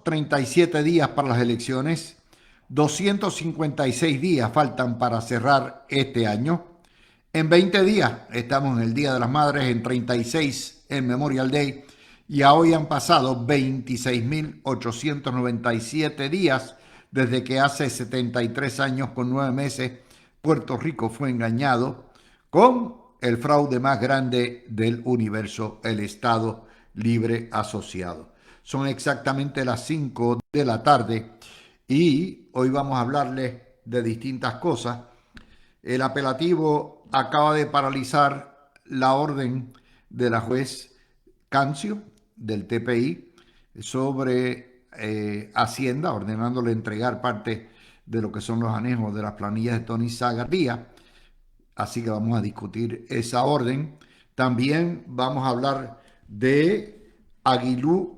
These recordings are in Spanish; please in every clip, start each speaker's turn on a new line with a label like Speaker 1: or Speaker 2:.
Speaker 1: 37 días para las elecciones, 256 días faltan para cerrar este año. En 20 días estamos en el Día de las Madres, en 36 en Memorial Day, y a hoy han pasado 26.897 días desde que hace 73 años con 9 meses Puerto Rico fue engañado con el fraude más grande del universo, el Estado Libre Asociado. Son exactamente las 5 de la tarde y hoy vamos a hablarles de distintas cosas. El apelativo acaba de paralizar la orden de la juez Cancio del TPI sobre Hacienda, ordenándole entregar parte de lo que son los anejos de las planillas de Tony Sagardía. Así que vamos a discutir esa orden. También vamos a hablar de Aguilú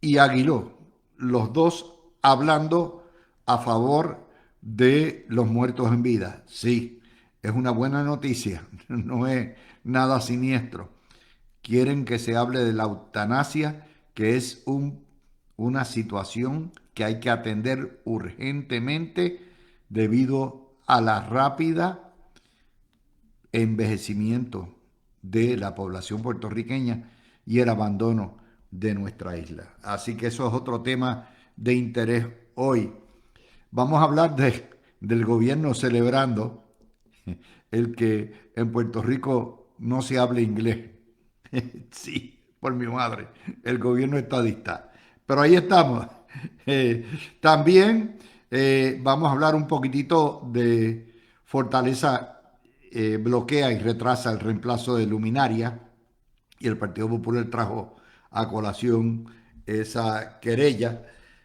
Speaker 1: y Aguiló, los dos hablando a favor de los muertos en vida. Sí, es una buena noticia, no es nada siniestro. Quieren que se hable de la eutanasia, que es una situación que hay que atender urgentemente debido a la rápida envejecimiento de la población puertorriqueña y el abandono de nuestra isla. Así que eso es otro tema de interés hoy. Vamos a hablar del gobierno celebrando el que en Puerto Rico no se hable inglés. Sí, por mi madre, el gobierno estadista. Pero ahí estamos. También vamos a hablar un poquitito de Fortaleza bloquea y retrasa el reemplazo de luminaria y el Partido Popular trajo a colación esa querella.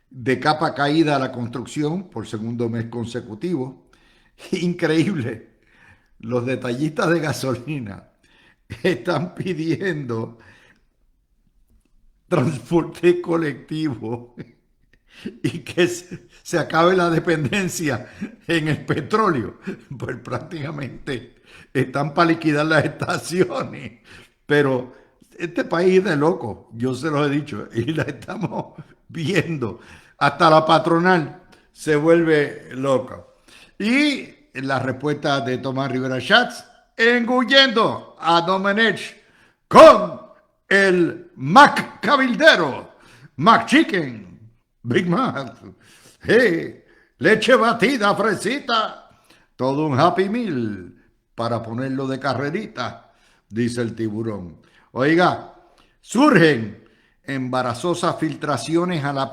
Speaker 1: De capa caída a la construcción por segundo mes consecutivo. Increíble. Los detallistas de gasolina están pidiendo transporte colectivo y que se acabe la dependencia en el petróleo. Pues prácticamente están para liquidar las estaciones. Pero este país es de locos, yo se los he dicho, y la estamos viendo. Hasta la patronal se vuelve loca. Y la respuesta de Tomás Rivera Schatz, engullendo a Domenech con el Mac Cabildero, Mac Chicken, Big Mac, hey, leche batida, fresita, todo un Happy Meal para ponerlo de carrerita, dice el tiburón. Oiga, surgen embarazosas filtraciones a la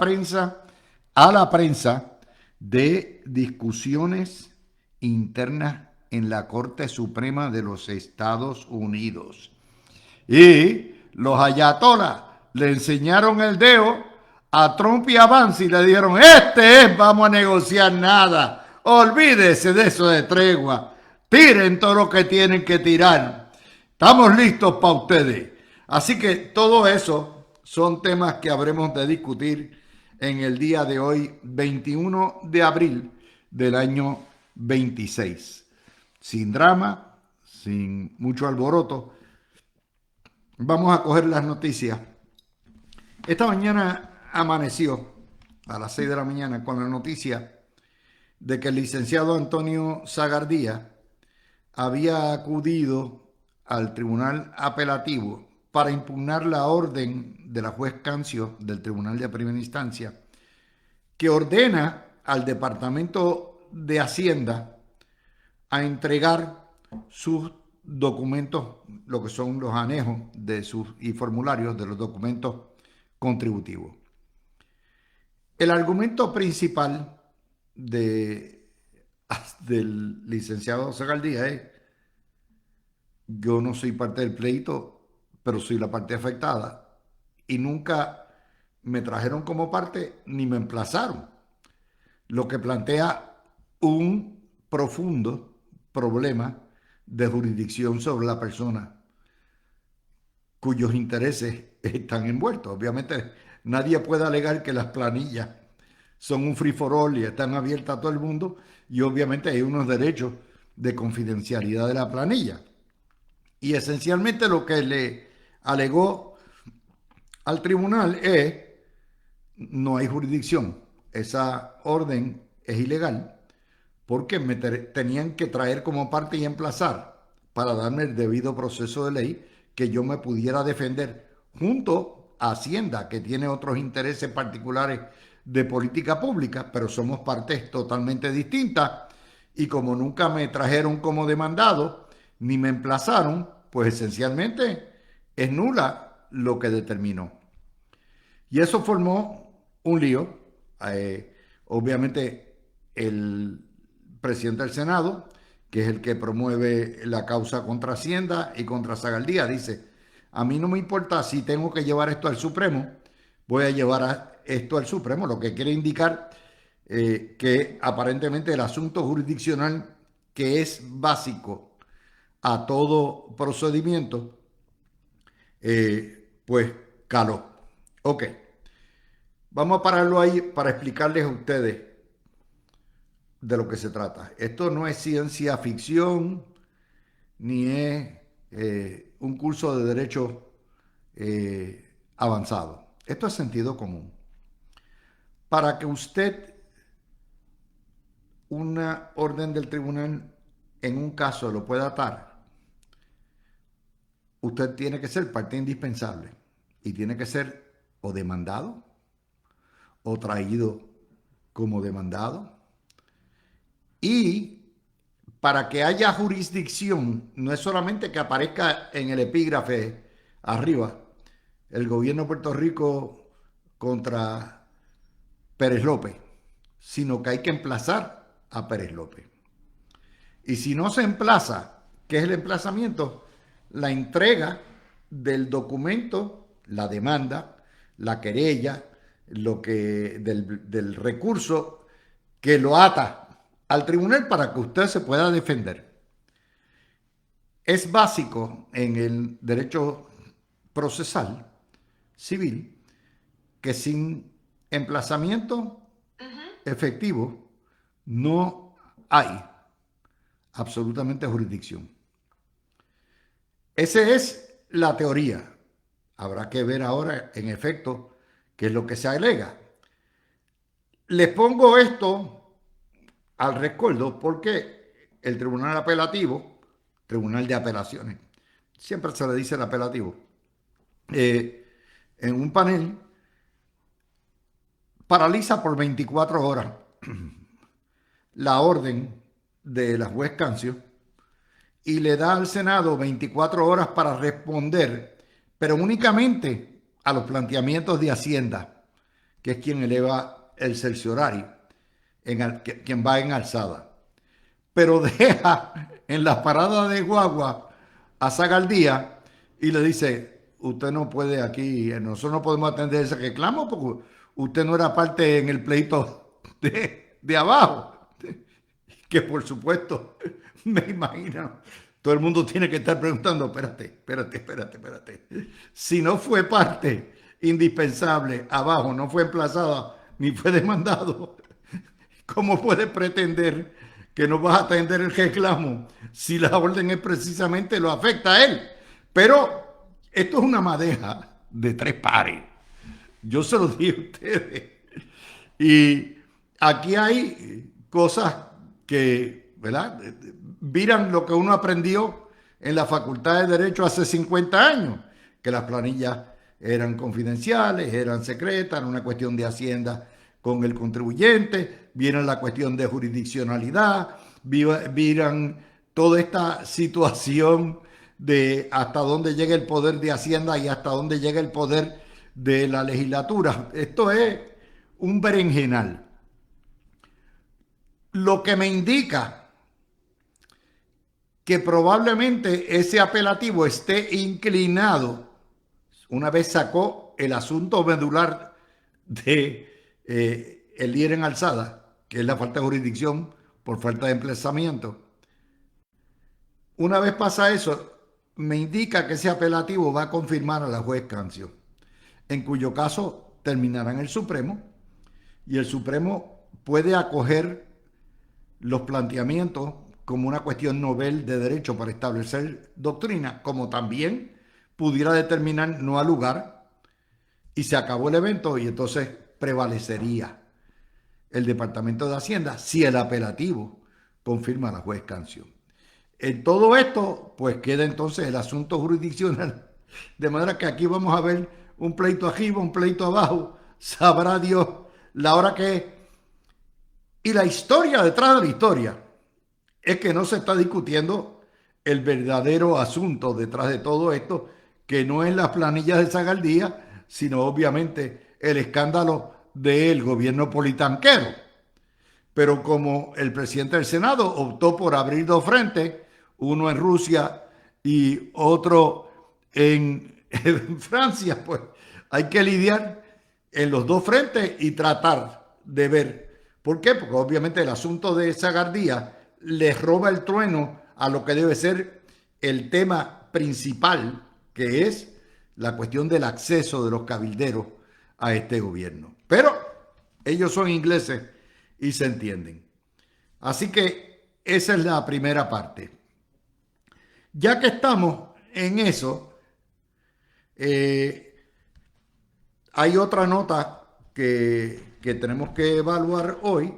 Speaker 1: prensa de discusiones internas en la Corte Suprema de los Estados Unidos. Y los ayatolas le enseñaron el dedo a Trump y a Vance y le dijeron, vamos a negociar nada, olvídese de eso de tregua, tiren todo lo que tienen que tirar, estamos listos para ustedes. Así que todo eso son temas que habremos de discutir en el día de hoy, 21 de abril del año 26. Sin drama, sin mucho alboroto, vamos a coger las noticias. Esta mañana amaneció a las 6 de la mañana con la noticia de que el licenciado Antonio Sagardía había acudido al tribunal apelativo para impugnar la orden de la juez Cancio del Tribunal de Primera Instancia que ordena al Departamento de Hacienda a entregar sus documentos, lo que son los anejos y formularios de los documentos contributivos. El argumento principal del licenciado Sagardía es: yo no soy parte del pleito, pero soy la parte afectada y nunca me trajeron como parte ni me emplazaron, lo que plantea un profundo problema de jurisdicción sobre la persona cuyos intereses están envueltos. Obviamente nadie puede alegar que las planillas son un free for all y están abiertas a todo el mundo, y obviamente hay unos derechos de confidencialidad de la planilla. Y esencialmente lo que le alegó al tribunal es no hay jurisdicción. Esa orden es ilegal porque tenían que traer como parte y emplazar para darme el debido proceso de ley que yo me pudiera defender junto a Hacienda, que tiene otros intereses particulares de política pública, pero somos partes totalmente distintas. Y como nunca me trajeron como demandado, ni me emplazaron, pues esencialmente es nula lo que determinó. Y eso formó un lío. Obviamente el presidente del Senado, que es el que promueve la causa contra Hacienda y contra Zagaldía, dice, a mí no me importa si tengo que llevar esto al Supremo, voy a llevar esto al Supremo, lo que quiere indicar que aparentemente el asunto jurisdiccional, que es básico a todo procedimiento, pues caló. Ok, vamos a pararlo ahí para explicarles a ustedes de lo que se trata. Esto no es ciencia ficción, ni es un curso de derecho avanzado. Esto es sentido común. Para que usted, una orden del tribunal en un caso lo pueda atar, usted tiene que ser parte indispensable y tiene que ser o demandado o traído como demandado. Y para que haya jurisdicción, no es solamente que aparezca en el epígrafe arriba, el gobierno de Puerto Rico contra Pérez López, sino que hay que emplazar a Pérez López. Y si no se emplaza, ¿qué es el emplazamiento? La entrega del documento, la demanda, la querella, del recurso que lo ata al tribunal para que usted se pueda defender. Es básico en el derecho procesal civil que sin emplazamiento efectivo no hay absolutamente jurisdicción. Esa es la teoría. Habrá que ver ahora, en efecto, qué es lo que se alega. Les pongo esto al rescoldo porque el Tribunal Apelativo, Tribunal de Apelaciones, siempre se le dice el apelativo, en un panel paraliza por 24 horas la orden de la juez Cancio y le da al Senado 24 horas para responder, pero únicamente a los planteamientos de Hacienda, que es quien eleva el cerciorario, quien va en alzada. Pero deja en la parada de guagua a Zagaldía y le dice, usted no puede aquí, nosotros no podemos atender ese reclamo porque usted no era parte en el pleito de abajo. Que por supuesto, me imagino, todo el mundo tiene que estar preguntando, espérate. Si no fue parte indispensable abajo, no fue emplazada ni fue demandado, ¿cómo puede pretender que no vas a atender el reclamo si la orden es precisamente lo afecta a él? Pero esto es una madeja de tres pares. Yo se lo dije a ustedes. Y aquí hay cosas que, ¿verdad?, viran lo que uno aprendió en la Facultad de Derecho hace 50 años, que las planillas eran confidenciales, eran secretas, era una cuestión de Hacienda con el contribuyente, vieron la cuestión de jurisdiccionalidad, vieron toda esta situación de hasta dónde llega el poder de Hacienda y hasta dónde llega el poder de la legislatura. Esto es un berenjenal. Lo que me indica que probablemente ese apelativo esté inclinado, una vez sacó el asunto medular de el líder en alzada, que es la falta de jurisdicción por falta de emplazamiento. Una vez pasa eso, me indica que ese apelativo va a confirmar a la juez Cancio, en cuyo caso terminará en el Supremo y el Supremo puede acoger los planteamientos como una cuestión novel de derecho para establecer doctrina, como también pudiera determinar no al lugar y se acabó el evento y entonces prevalecería el Departamento de Hacienda si el apelativo confirma a la juez Canción. En todo esto, pues queda entonces el asunto jurisdiccional, de manera que aquí vamos a ver un pleito arriba, un pleito abajo, sabrá Dios la hora que es. Y la historia detrás de la historia es que no se está discutiendo el verdadero asunto detrás de todo esto, que no es las planillas de Zagaldía, sino obviamente el escándalo del gobierno politanquero. Pero como el presidente del Senado optó por abrir dos frentes, uno en Rusia y otro en Francia, pues hay que lidiar en los dos frentes y tratar de ver. ¿Por qué? Porque obviamente el asunto de Zagaldía le roba el trueno a lo que debe ser el tema principal, que es la cuestión del acceso de los cabilderos a este gobierno. Pero ellos son ingleses y se entienden. Así que esa es la primera parte. Ya que estamos en eso, hay otra nota que tenemos que evaluar hoy,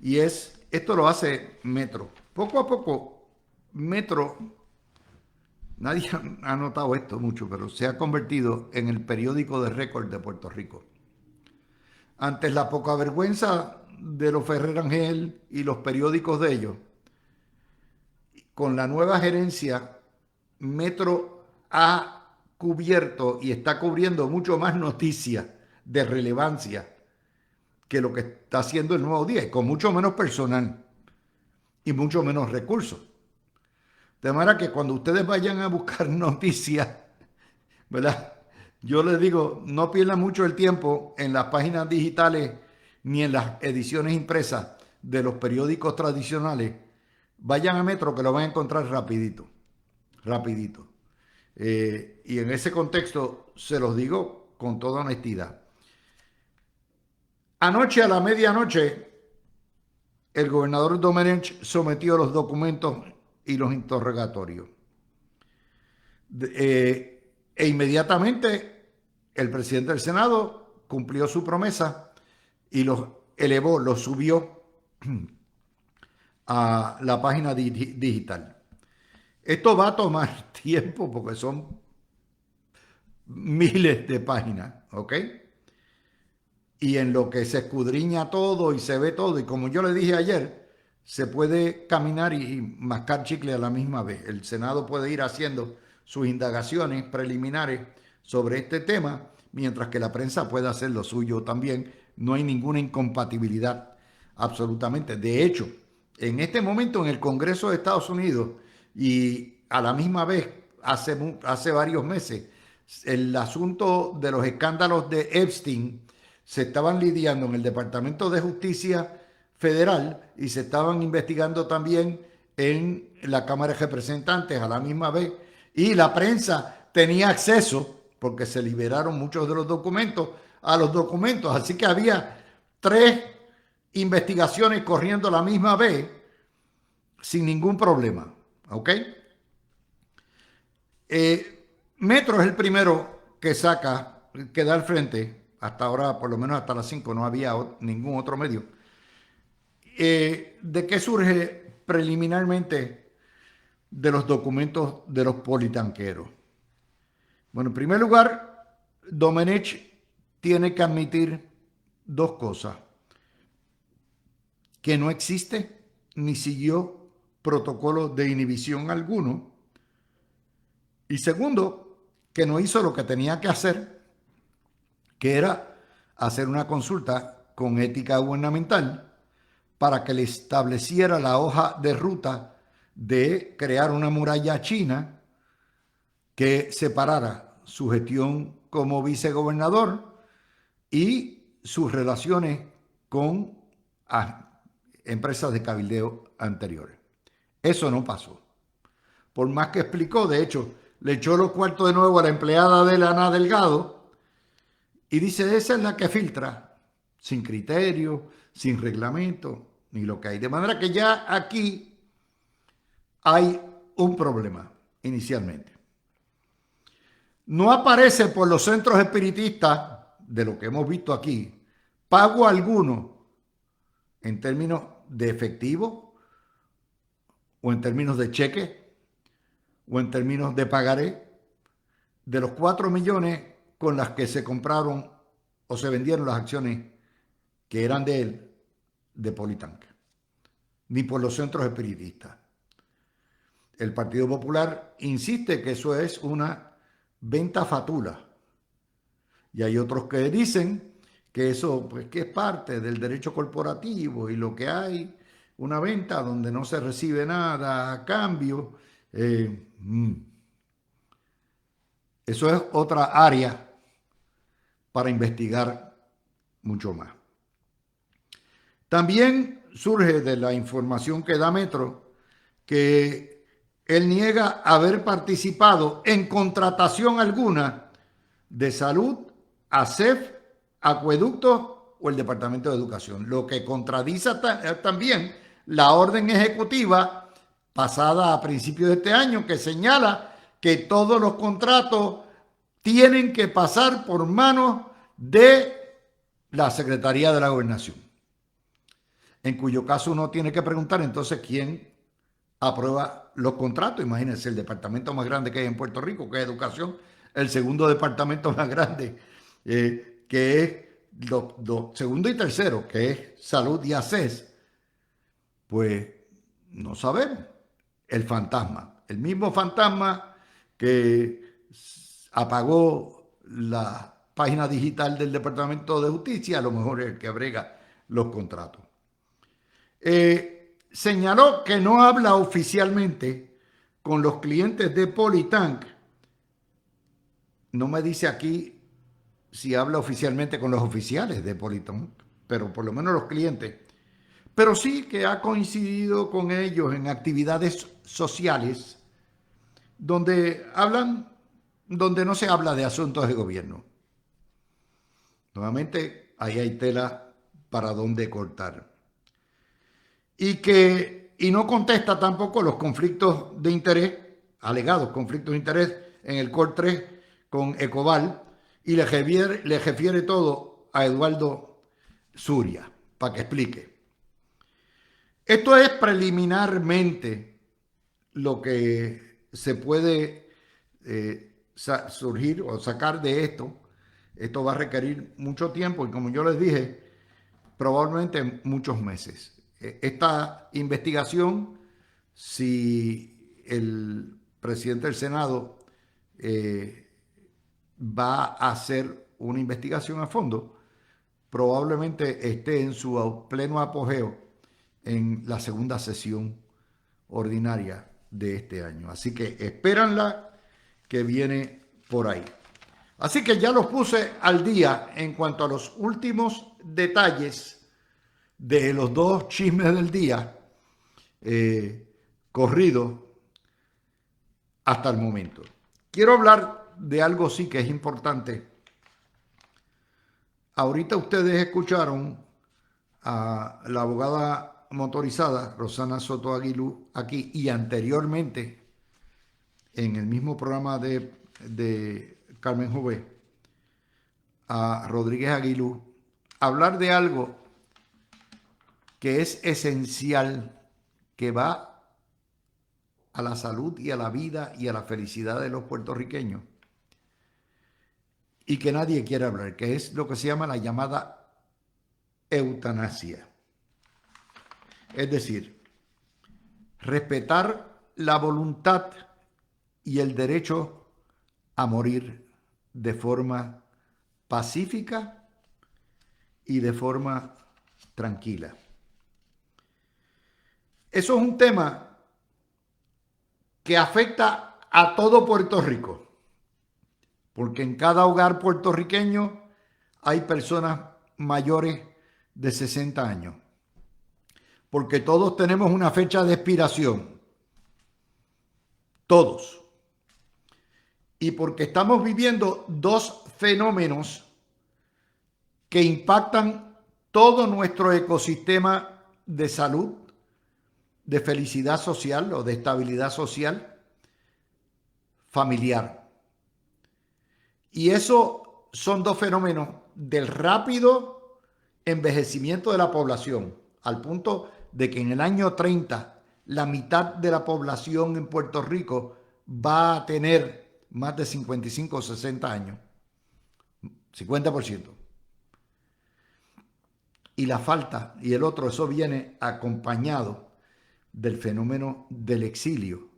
Speaker 1: y esto lo hace Metro. Poco a poco, Metro, nadie ha notado esto mucho, pero se ha convertido en el periódico de récord de Puerto Rico. Antes la poca vergüenza de los Ferrer Angel y los periódicos de ellos, con la nueva gerencia, Metro ha cubierto y está cubriendo mucho más noticias de relevancia que lo que está haciendo el Nuevo Día, con mucho menos personal y mucho menos recursos. De manera que cuando ustedes vayan a buscar noticias, ¿verdad? Yo les digo, no pierdan mucho el tiempo en las páginas digitales ni en las ediciones impresas de los periódicos tradicionales. Vayan a Metro que lo van a encontrar rapidito, rapidito. Y en ese contexto se los digo con toda honestidad. Anoche a la medianoche, el gobernador Domenech sometió los documentos y los interrogatorios. E inmediatamente el presidente del Senado cumplió su promesa y los elevó, los subió a la página digital. Esto va a tomar tiempo porque son miles de páginas, ¿ok? Y en lo que se escudriña todo y se ve todo, y como yo le dije ayer, se puede caminar y mascar chicle a la misma vez. El Senado puede ir haciendo sus indagaciones preliminares sobre este tema, mientras que la prensa puede hacer lo suyo también. No hay ninguna incompatibilidad, absolutamente. De hecho, en este momento en el Congreso de Estados Unidos y a la misma vez, hace varios meses, el asunto de los escándalos de Epstein se estaban lidiando en el Departamento de Justicia Federal y se estaban investigando también en la Cámara de Representantes a la misma vez, y la prensa tenía acceso, porque se liberaron muchos de los documentos, a los documentos. Así que había 3 investigaciones corriendo a la misma vez sin ningún problema. ¿Ok? Metro es el primero que saca, que da al frente. Hasta ahora, por lo menos hasta las 5, no había ningún otro medio. ¿De qué surge preliminarmente de los documentos de los politanqueros? Bueno, en primer lugar, Domenech tiene que admitir 2 cosas: que no existe ni siguió protocolo de inhibición alguno, y segundo, que no hizo lo que tenía que hacer, que era hacer una consulta con ética gubernamental para que le estableciera la hoja de ruta de crear una muralla china que separara su gestión como vicegobernador y sus relaciones con empresas de cabildeo anteriores. Eso no pasó. Por más que explicó, de hecho, le echó los cuartos de nuevo a la empleada de Ana Delgado y dice, esa es la que filtra, sin criterio, sin reglamento, ni lo que hay. De manera que ya aquí hay un problema inicialmente. No aparece por los centros espiritistas de lo que hemos visto aquí, pago alguno en términos de efectivo o en términos de cheque o en términos de pagaré de los 4 millones con las que se compraron o se vendieron las acciones que eran de él, de Politank, ni por los centros espiritistas. El Partido Popular insiste que eso es una venta fatula. Y hay otros que dicen que eso, pues, que es parte del derecho corporativo y lo que hay, una venta donde no se recibe nada a cambio. Eso es otra área para investigar mucho más. También surge de la información que da Metro que él niega haber participado en contratación alguna de salud, ASEF, acueductos o el Departamento de Educación, lo que contradice también la orden ejecutiva pasada a principios de este año que señala que todos los contratos tienen que pasar por manos de la Secretaría de la Gobernación. En cuyo caso uno tiene que preguntar entonces quién aprueba los contratos. Imagínense, el departamento más grande que hay en Puerto Rico, que es Educación, el segundo departamento más grande, que es segundo y tercero, que es Salud y ACES, pues no sabemos. El fantasma, el mismo fantasma que apagó la página digital del Departamento de Justicia, a lo mejor es el que abrega los contratos. Señaló que no habla oficialmente con los clientes de Politank. No me dice aquí si habla oficialmente con los oficiales de Politank, pero por lo menos los clientes. Pero sí que ha coincidido con ellos en actividades sociales donde no se habla de asuntos de gobierno. Nuevamente, ahí hay tela para donde cortar. Y no contesta tampoco los conflictos de interés, alegados conflictos de interés en el COR 3 con Ecoval, y le refiere todo a Eduardo Suria para que explique. Esto es preliminarmente lo que se puede surgir o sacar de esto. Esto va a requerir mucho tiempo y, como yo les dije, probablemente muchos meses. Esta investigación, si el presidente del Senado va a hacer una investigación a fondo, probablemente esté en su pleno apogeo en la segunda sesión ordinaria de este año. Así que espéranla, que viene por ahí. Así que ya los puse al día en cuanto a los últimos detalles de los dos chismes del día corridos hasta el momento. Quiero hablar de algo sí que es importante. Ahorita ustedes escucharon a la abogada motorizada Rosana Soto Aguilú aquí, y anteriormente en el mismo programa de Carmen Jové a Rodríguez Aguilú hablar de algo que es esencial, que va a la salud y a la vida y a la felicidad de los puertorriqueños, y que nadie quiere hablar, que es lo que se llama la llamada eutanasia. Es decir, respetar la voluntad y el derecho a morir de forma pacífica y de forma tranquila. Eso es un tema que afecta a todo Puerto Rico, porque en cada hogar puertorriqueño hay personas mayores de 60 años, porque todos tenemos una fecha de expiración, todos, y porque estamos viviendo dos fenómenos que impactan todo nuestro ecosistema de salud, de felicidad social o de estabilidad social familiar. Y eso son dos fenómenos del rápido envejecimiento de la población, al punto de que en el año 30 la mitad de la población en Puerto Rico va a tener más de 55 o 60 años, 50%. Y la falta, y el otro, eso viene acompañado del fenómeno del exilio,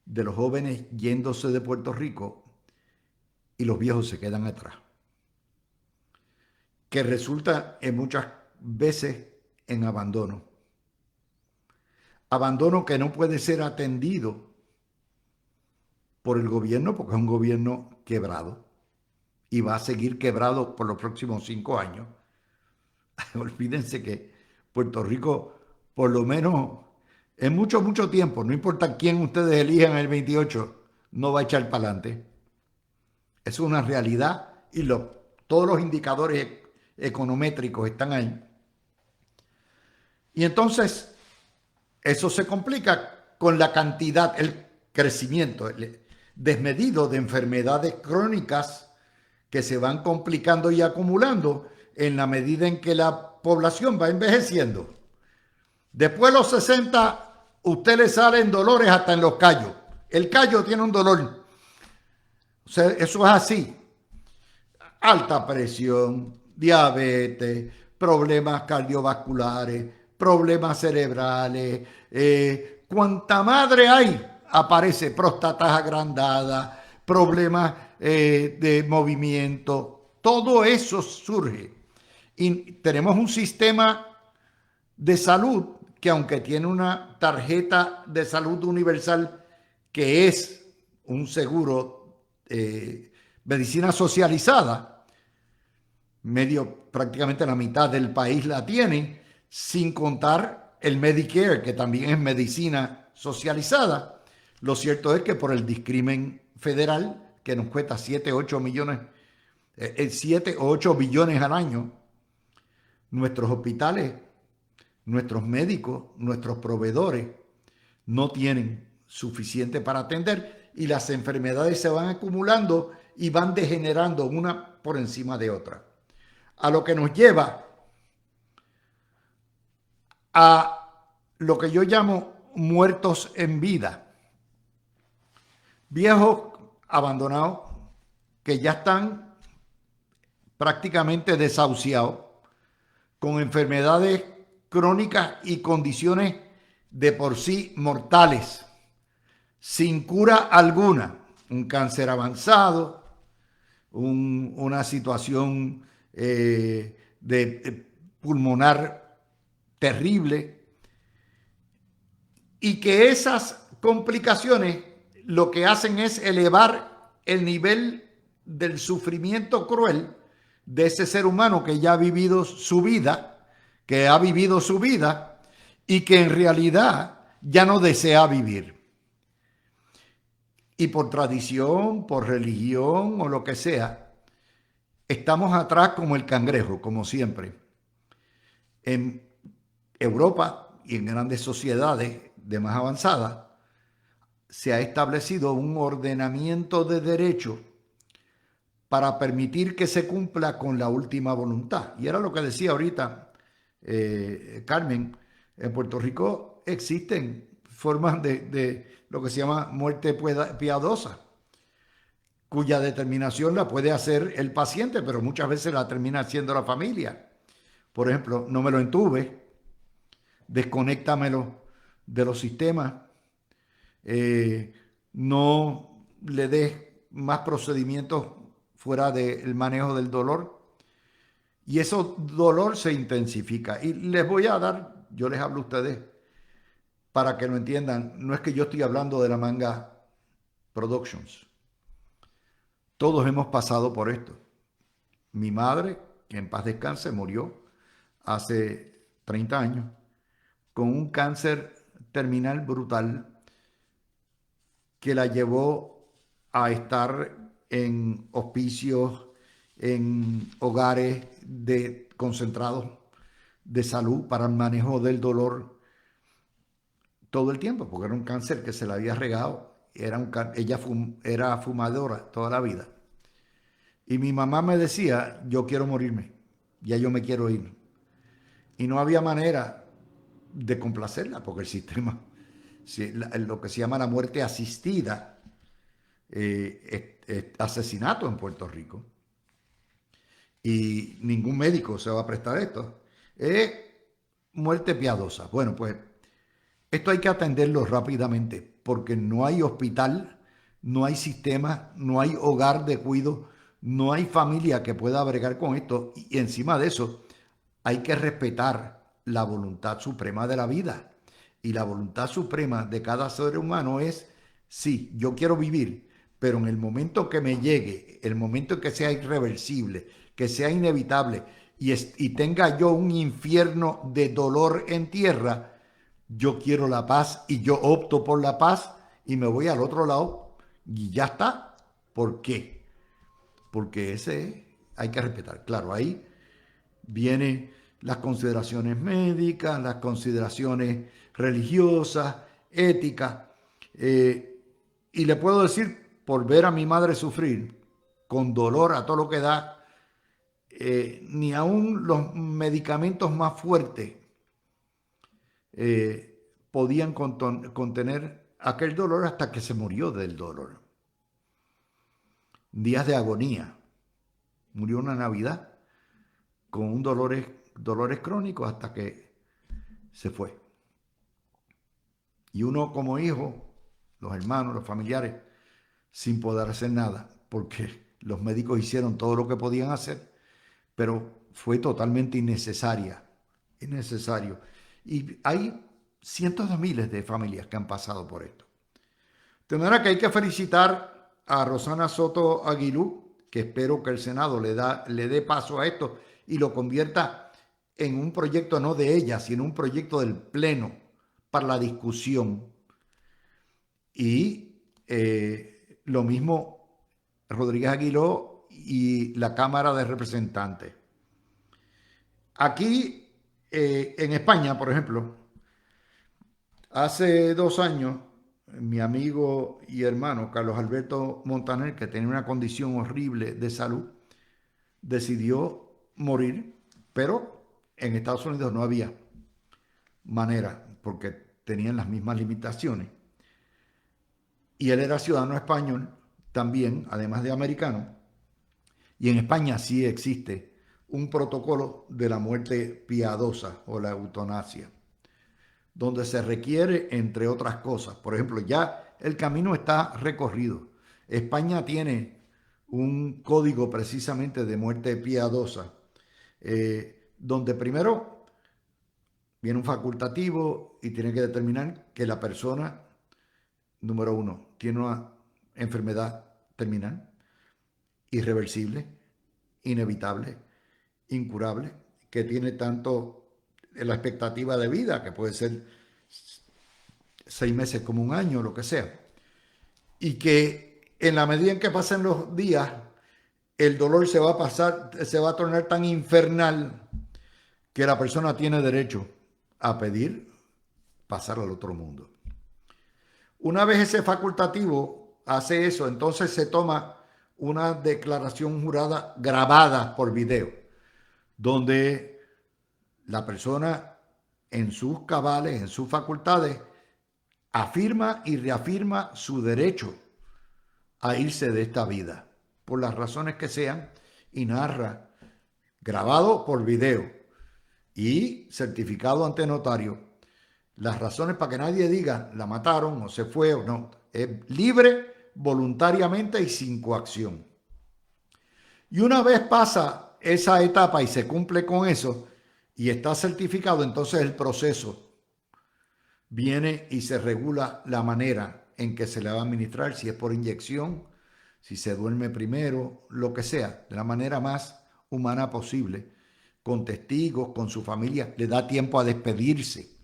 Speaker 1: de los jóvenes yéndose de Puerto Rico y los viejos se quedan atrás, que resulta en muchas veces en abandono. Abandono que no puede ser atendido por el gobierno porque es un gobierno quebrado y va a seguir quebrado por los próximos 5 años. Olvídense que Puerto Rico, por lo menos en mucho, mucho tiempo, no importa quién ustedes elijan en el 28, no va a echar para adelante. Es una realidad y todos los indicadores econométricos están ahí. Y entonces eso se complica con la cantidad, el crecimiento desmedido de enfermedades crónicas que se van complicando y acumulando en la medida en que la población va envejeciendo. Después de los 60, usted le salen dolores hasta en los callos. El callo tiene un dolor. O sea, eso es así. Alta presión, diabetes, problemas cardiovasculares, problemas cerebrales, cuanta madre hay, aparece próstatas agrandadas, problemas de movimiento, todo eso surge. Y tenemos un sistema de salud que aunque tiene una tarjeta de salud universal que es un seguro, medicina socializada, prácticamente la mitad del país la tiene, sin contar el Medicare, que también es medicina socializada. Lo cierto es que por el discrimen federal, que nos cuesta 7 o 8 millones, 7 o 8 billones al año, nuestros hospitales, nuestros médicos, nuestros proveedores no tienen suficiente para atender y las enfermedades se van acumulando y van degenerando una por encima de otra. A lo que nos lleva a lo que yo llamo muertos en vida. Viejos abandonados que ya están prácticamente desahuciados, con enfermedades crónicas y condiciones de por sí mortales, sin cura alguna, un cáncer avanzado, una situación de pulmonar terrible, y que esas complicaciones lo que hacen es elevar el nivel del sufrimiento cruel de ese ser humano que ya ha vivido su vida, y que en realidad ya no desea vivir. Y por tradición, por religión o lo que sea, estamos atrás como el cangrejo, como siempre. En Europa y en grandes sociedades de más avanzadas se ha establecido un ordenamiento de derechos para permitir que se cumpla con la última voluntad. Y era lo que decía ahorita Carmen. En Puerto Rico existen formas de lo que se llama muerte piadosa, cuya determinación la puede hacer el paciente, pero muchas veces la termina haciendo la familia. Por ejemplo, no me lo entube, desconéctamelo de los sistemas, no le des más procedimientos fuera del manejo del dolor, y ese dolor se intensifica. Y les voy a dar, yo les hablo a ustedes para que lo entiendan, no es que yo estoy hablando de la Manga Productions. Todos hemos pasado por esto. Mi madre, que en paz descanse, murió hace 30 años con un cáncer terminal brutal que la llevó a estar en hospicios, en hogares concentrados de salud para el manejo del dolor todo el tiempo, porque era un cáncer que se le había regado. Ella era fumadora toda la vida. Y mi mamá me decía, yo quiero morirme, ya yo me quiero ir. Y no había manera de complacerla, porque el sistema, lo que se llama la muerte asistida, es asesinato en Puerto Rico. Y ningún médico se va a prestar esto. Es muerte piadosa. Bueno, pues esto hay que atenderlo rápidamente, porque no hay hospital, no hay sistema, no hay hogar de cuidado, no hay familia que pueda bregar con esto. Y encima de eso, hay que respetar la voluntad suprema de la vida. Y la voluntad suprema de cada ser humano es, sí, yo quiero vivir, pero en el momento que me llegue, el momento en que sea irreversible, que sea inevitable y tenga yo un infierno de dolor en tierra, yo quiero la paz y yo opto por la paz y me voy al otro lado y ya está. ¿Por qué? Porque ese hay que respetar. Claro, ahí vienen las consideraciones médicas, las consideraciones religiosas, éticas. Y le puedo decir, por ver a mi madre sufrir, con dolor a todo lo que da, ni aún los medicamentos más fuertes podían contener aquel dolor hasta que se murió del dolor. Días de agonía. Murió una Navidad con un dolores crónicos hasta que se fue. Y uno como hijo, los hermanos, los familiares, sin poder hacer nada, porque los médicos hicieron todo lo que podían hacer, pero fue totalmente innecesario. Y hay cientos de miles de familias que han pasado por esto. De manera que hay que felicitar a Rosana Soto Aguilú, que espero que el Senado le dé paso a esto y lo convierta en un proyecto no de ella, sino un proyecto del Pleno para la discusión. Y lo mismo Rodríguez Aguiló y la Cámara de Representantes. Aquí en España, por ejemplo, hace 2 años, mi amigo y hermano Carlos Alberto Montaner, que tenía una condición horrible de salud, decidió morir, pero en Estados Unidos no había manera, porque tenían las mismas limitaciones. Y él era ciudadano español también, además de americano. Y en España sí existe un protocolo de la muerte piadosa o la eutanasia, donde se requiere, entre otras cosas, por ejemplo, ya el camino está recorrido. España tiene un código precisamente de muerte piadosa, donde primero viene un facultativo y tiene que determinar que la persona, número uno, tiene una enfermedad terminal, irreversible, inevitable, incurable, que tiene tanto la expectativa de vida, que puede ser 6 meses como un año, lo que sea, y que en la medida en que pasen los días, el dolor se va a tornar tan infernal que la persona tiene derecho a pedir pasar al otro mundo. Una vez ese facultativo hace eso, entonces se toma una declaración jurada grabada por video, donde la persona en sus cabales, en sus facultades, afirma y reafirma su derecho a irse de esta vida, por las razones que sean, y narra, grabado por video y certificado ante notario, las razones para que nadie diga la mataron o se fue o no. Es libre, voluntariamente y sin coacción. Y una vez pasa esa etapa y se cumple con eso y está certificado, entonces el proceso viene y se regula la manera en que se le va a administrar, si es por inyección, si se duerme primero, lo que sea, de la manera más humana posible, con testigos, con su familia, le da tiempo a despedirse.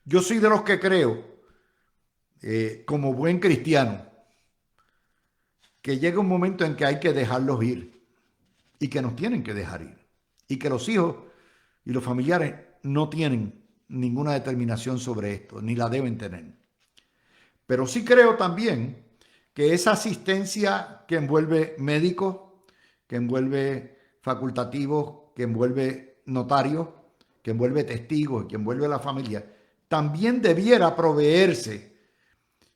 Speaker 1: Yo soy de los que creo, como buen cristiano, que llega un momento en que hay que dejarlos ir y que nos tienen que dejar ir y que los hijos y los familiares no tienen ninguna determinación sobre esto, ni la deben tener. Pero sí creo también que esa asistencia que envuelve médicos, que envuelve facultativos, que envuelve notarios, que envuelve testigos, que envuelve a la familia, también debiera proveerse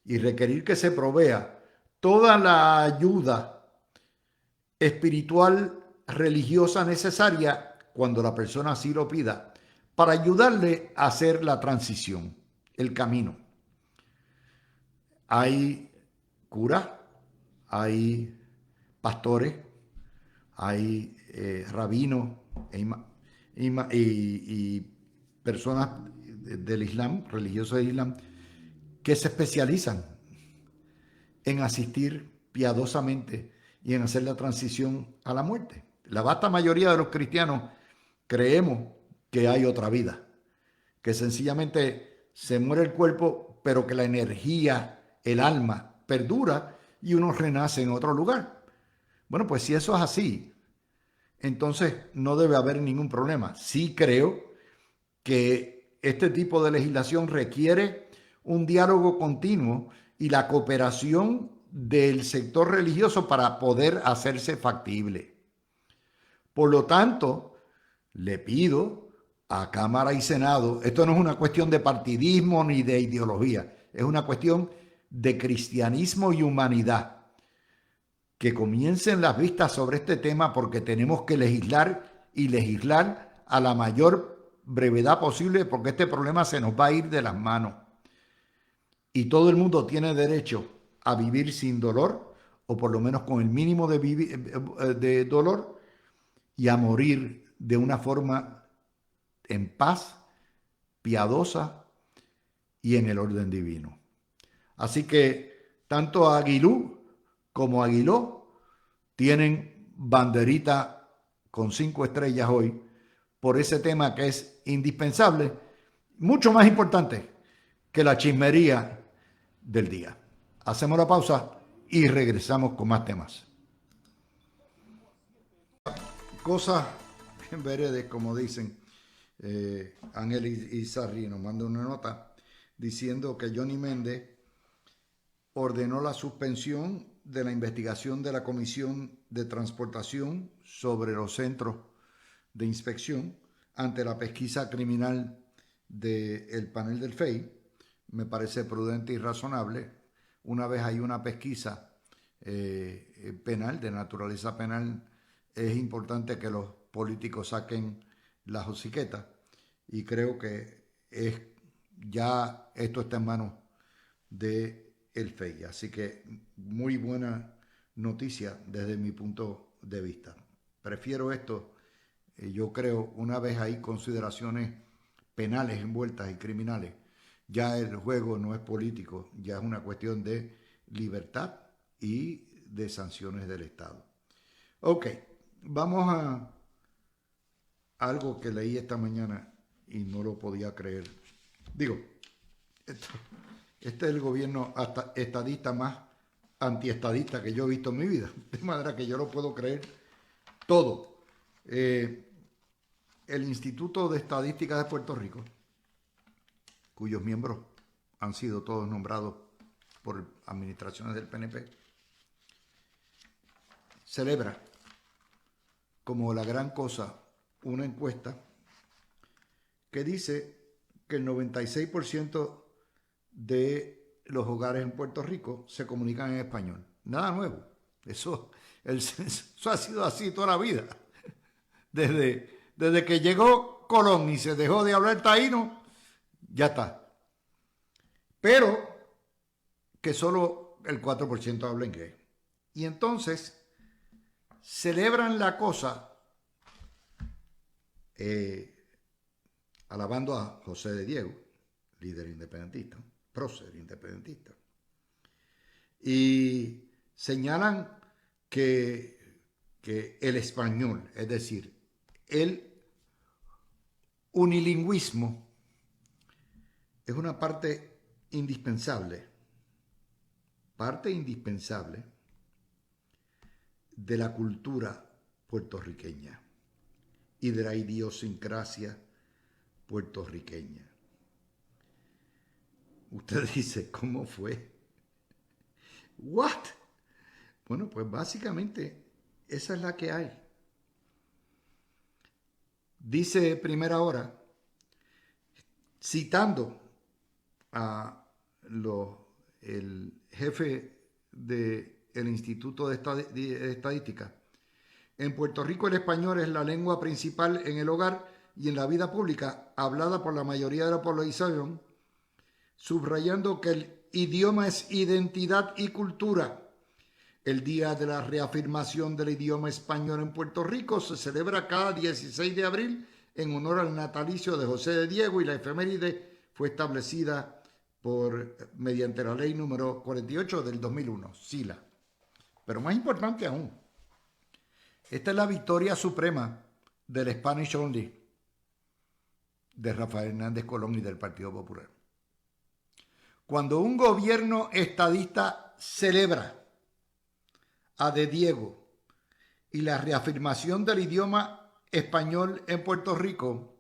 Speaker 1: y requerir que se provea toda la ayuda espiritual, religiosa necesaria cuando la persona así lo pida, para ayudarle a hacer la transición, el camino. Hay curas, hay pastores, hay rabinos y personas del Islam, religiosos del Islam, que se especializan en asistir piadosamente y en hacer la transición a la muerte. La vasta mayoría de los cristianos creemos que hay otra vida, que sencillamente se muere el cuerpo, pero que la energía, el alma, perdura y uno renace en otro lugar. Bueno, pues si eso es así, entonces no debe haber ningún problema. Sí creo que este tipo de legislación requiere un diálogo continuo y la cooperación del sector religioso para poder hacerse factible. Por lo tanto, le pido a Cámara y Senado, esto no es una cuestión de partidismo ni de ideología, es una cuestión de cristianismo y humanidad, que comiencen las vistas sobre este tema porque tenemos que legislar y legislar a la mayor brevedad posible porque este problema se nos va a ir de las manos. Y todo el mundo tiene derecho a vivir sin dolor o por lo menos con el mínimo de dolor y a morir de una forma en paz, piadosa y en el orden divino. Así que tanto Aguilú como Aguiló tienen banderita con 5 estrellas hoy por ese tema que es indispensable, mucho más importante que la chismería del día. Hacemos la pausa y regresamos con más temas. Cosas veredes, como dicen. Ángel Izarri nos manda una nota diciendo que Johnny Méndez ordenó la suspensión de la investigación de la Comisión de Transportación sobre los centros de inspección ante la pesquisa criminal del panel del FEI. Me parece prudente y razonable. Una vez hay una pesquisa penal, de naturaleza penal, es importante que los políticos saquen la hociqueta y creo que ya esto está en manos de el FEI. Así que muy buena noticia desde mi punto de vista. Prefiero esto, yo creo, una vez hay consideraciones penales envueltas y criminales, ya el juego no es político, ya es una cuestión de libertad y de sanciones del Estado. Ok, vamos a algo que leí esta mañana y no lo podía creer. Digo, este es el gobierno hasta estadista más antiestadista que yo he visto en mi vida. De manera que yo lo puedo creer todo. El Instituto de Estadística de Puerto Rico, cuyos miembros han sido todos nombrados por administraciones del PNP, celebra como la gran cosa una encuesta que dice que el 96% de los hogares en Puerto Rico se comunican en español. Nada nuevo. Eso ha sido así toda la vida. Desde que llegó Colón y se dejó de hablar taíno, ya está. Pero que solo el 4% habla inglés. Y entonces celebran la cosa alabando a José de Diego, líder independentista, prócer independentista. Y señalan que el español, es decir, el unilingüismo, es una parte indispensable de la cultura puertorriqueña y de la idiosincrasia puertorriqueña. Usted dice, ¿cómo fue? ¿What? Bueno, pues básicamente esa es la que hay. Dice Primera Hora, citando a el jefe del Instituto de Estadística, en Puerto Rico el español es la lengua principal en el hogar y en la vida pública, hablada por la mayoría de la población, subrayando que el idioma es identidad y cultura. El Día de la Reafirmación del Idioma Español en Puerto Rico se celebra cada 16 de abril en honor al natalicio de José de Diego, y la efeméride fue establecida mediante la ley número 48 del 2001, SILA. Pero más importante aún, esta es la victoria suprema del Spanish Only de Rafael Hernández Colón y del Partido Popular. Cuando un gobierno estadista celebra a De Diego y la reafirmación del idioma español en Puerto Rico,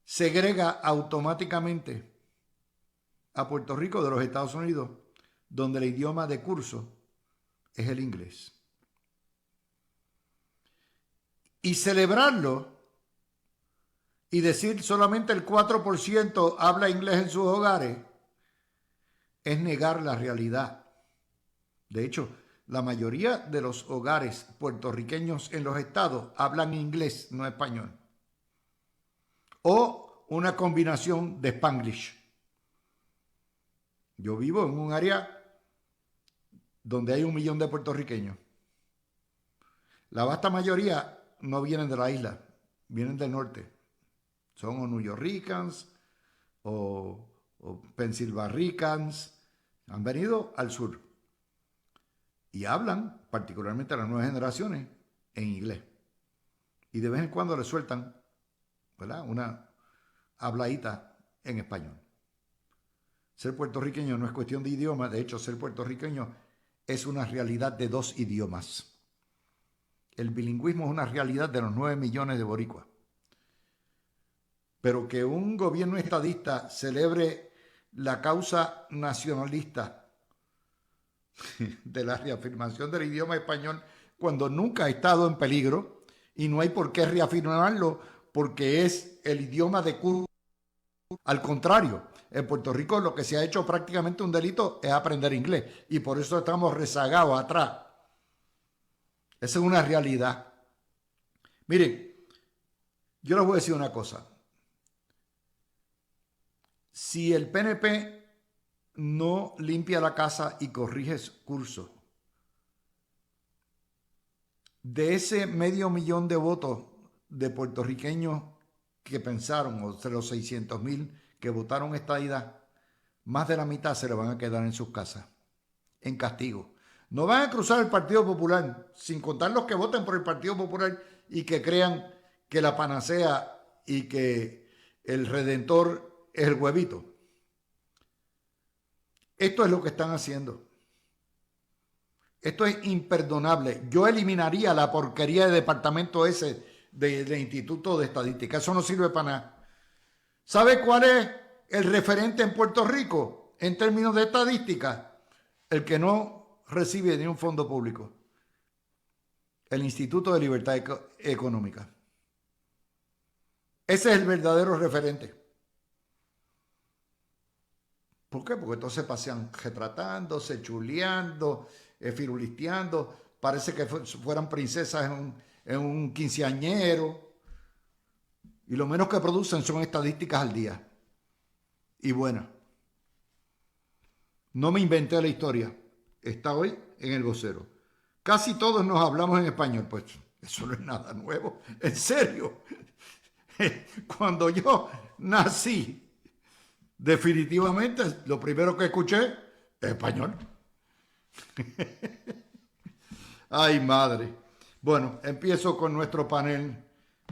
Speaker 1: segrega automáticamente a Puerto Rico de los Estados Unidos, donde el idioma de curso es el inglés. Y celebrarlo y decir solamente el 4% habla inglés en sus hogares es negar la realidad. De hecho, la mayoría de los hogares puertorriqueños en los estados hablan inglés, no español. O una combinación de Spanglish. Yo vivo en un área donde hay 1 millón de puertorriqueños. La vasta mayoría no vienen de la isla, vienen del norte. Son o New Yorkers o Pennsylvaners. Han venido al sur. Y hablan, particularmente las nuevas generaciones, en inglés. Y de vez en cuando le sueltan, ¿verdad?, una habladita en español. Ser puertorriqueño no es cuestión de idioma. De hecho, ser puertorriqueño es una realidad de 2 idiomas. El bilingüismo es una realidad de los 9 millones de boricuas. Pero que un gobierno estadista celebre la causa nacionalista de la reafirmación del idioma español cuando nunca ha estado en peligro, y no hay por qué reafirmarlo porque es el idioma de curso. Al contrario, en Puerto Rico lo que se ha hecho prácticamente un delito es aprender inglés, y por eso estamos rezagados atrás. Esa es una realidad. Miren, yo les voy a decir una cosa. Si el PNP no limpia la casa y corrige curso, de ese 500,000 de votos de puertorriqueños que pensaron, o de los 600,000 que votaron estadidad, más de la mitad se le van a quedar en sus casas, en castigo. No van a cruzar el Partido Popular, sin contar los que voten por el Partido Popular y que crean que la panacea y que el redentor es el huevito. Esto es lo que están haciendo. Esto es imperdonable. Yo eliminaría la porquería de departamento ese del Instituto de Estadística. Eso no sirve para nada. ¿Sabe cuál es el referente en Puerto Rico en términos de estadística? El que no recibe ni un fondo público. El Instituto de Libertad Económica. Ese es el verdadero referente. ¿Por qué? Porque entonces pasean retratándose, chuleando, firulisteando. Parece que fueran princesas en un quinceañero. Y lo menos que producen son estadísticas al día. Y bueno, no me inventé la historia. Está hoy en el vocero. Casi todos nos hablamos en español. Pues eso no es nada nuevo. En serio. Cuando yo nací, definitivamente lo primero que escuché es español. Ay, madre. Bueno, empiezo con nuestro panel.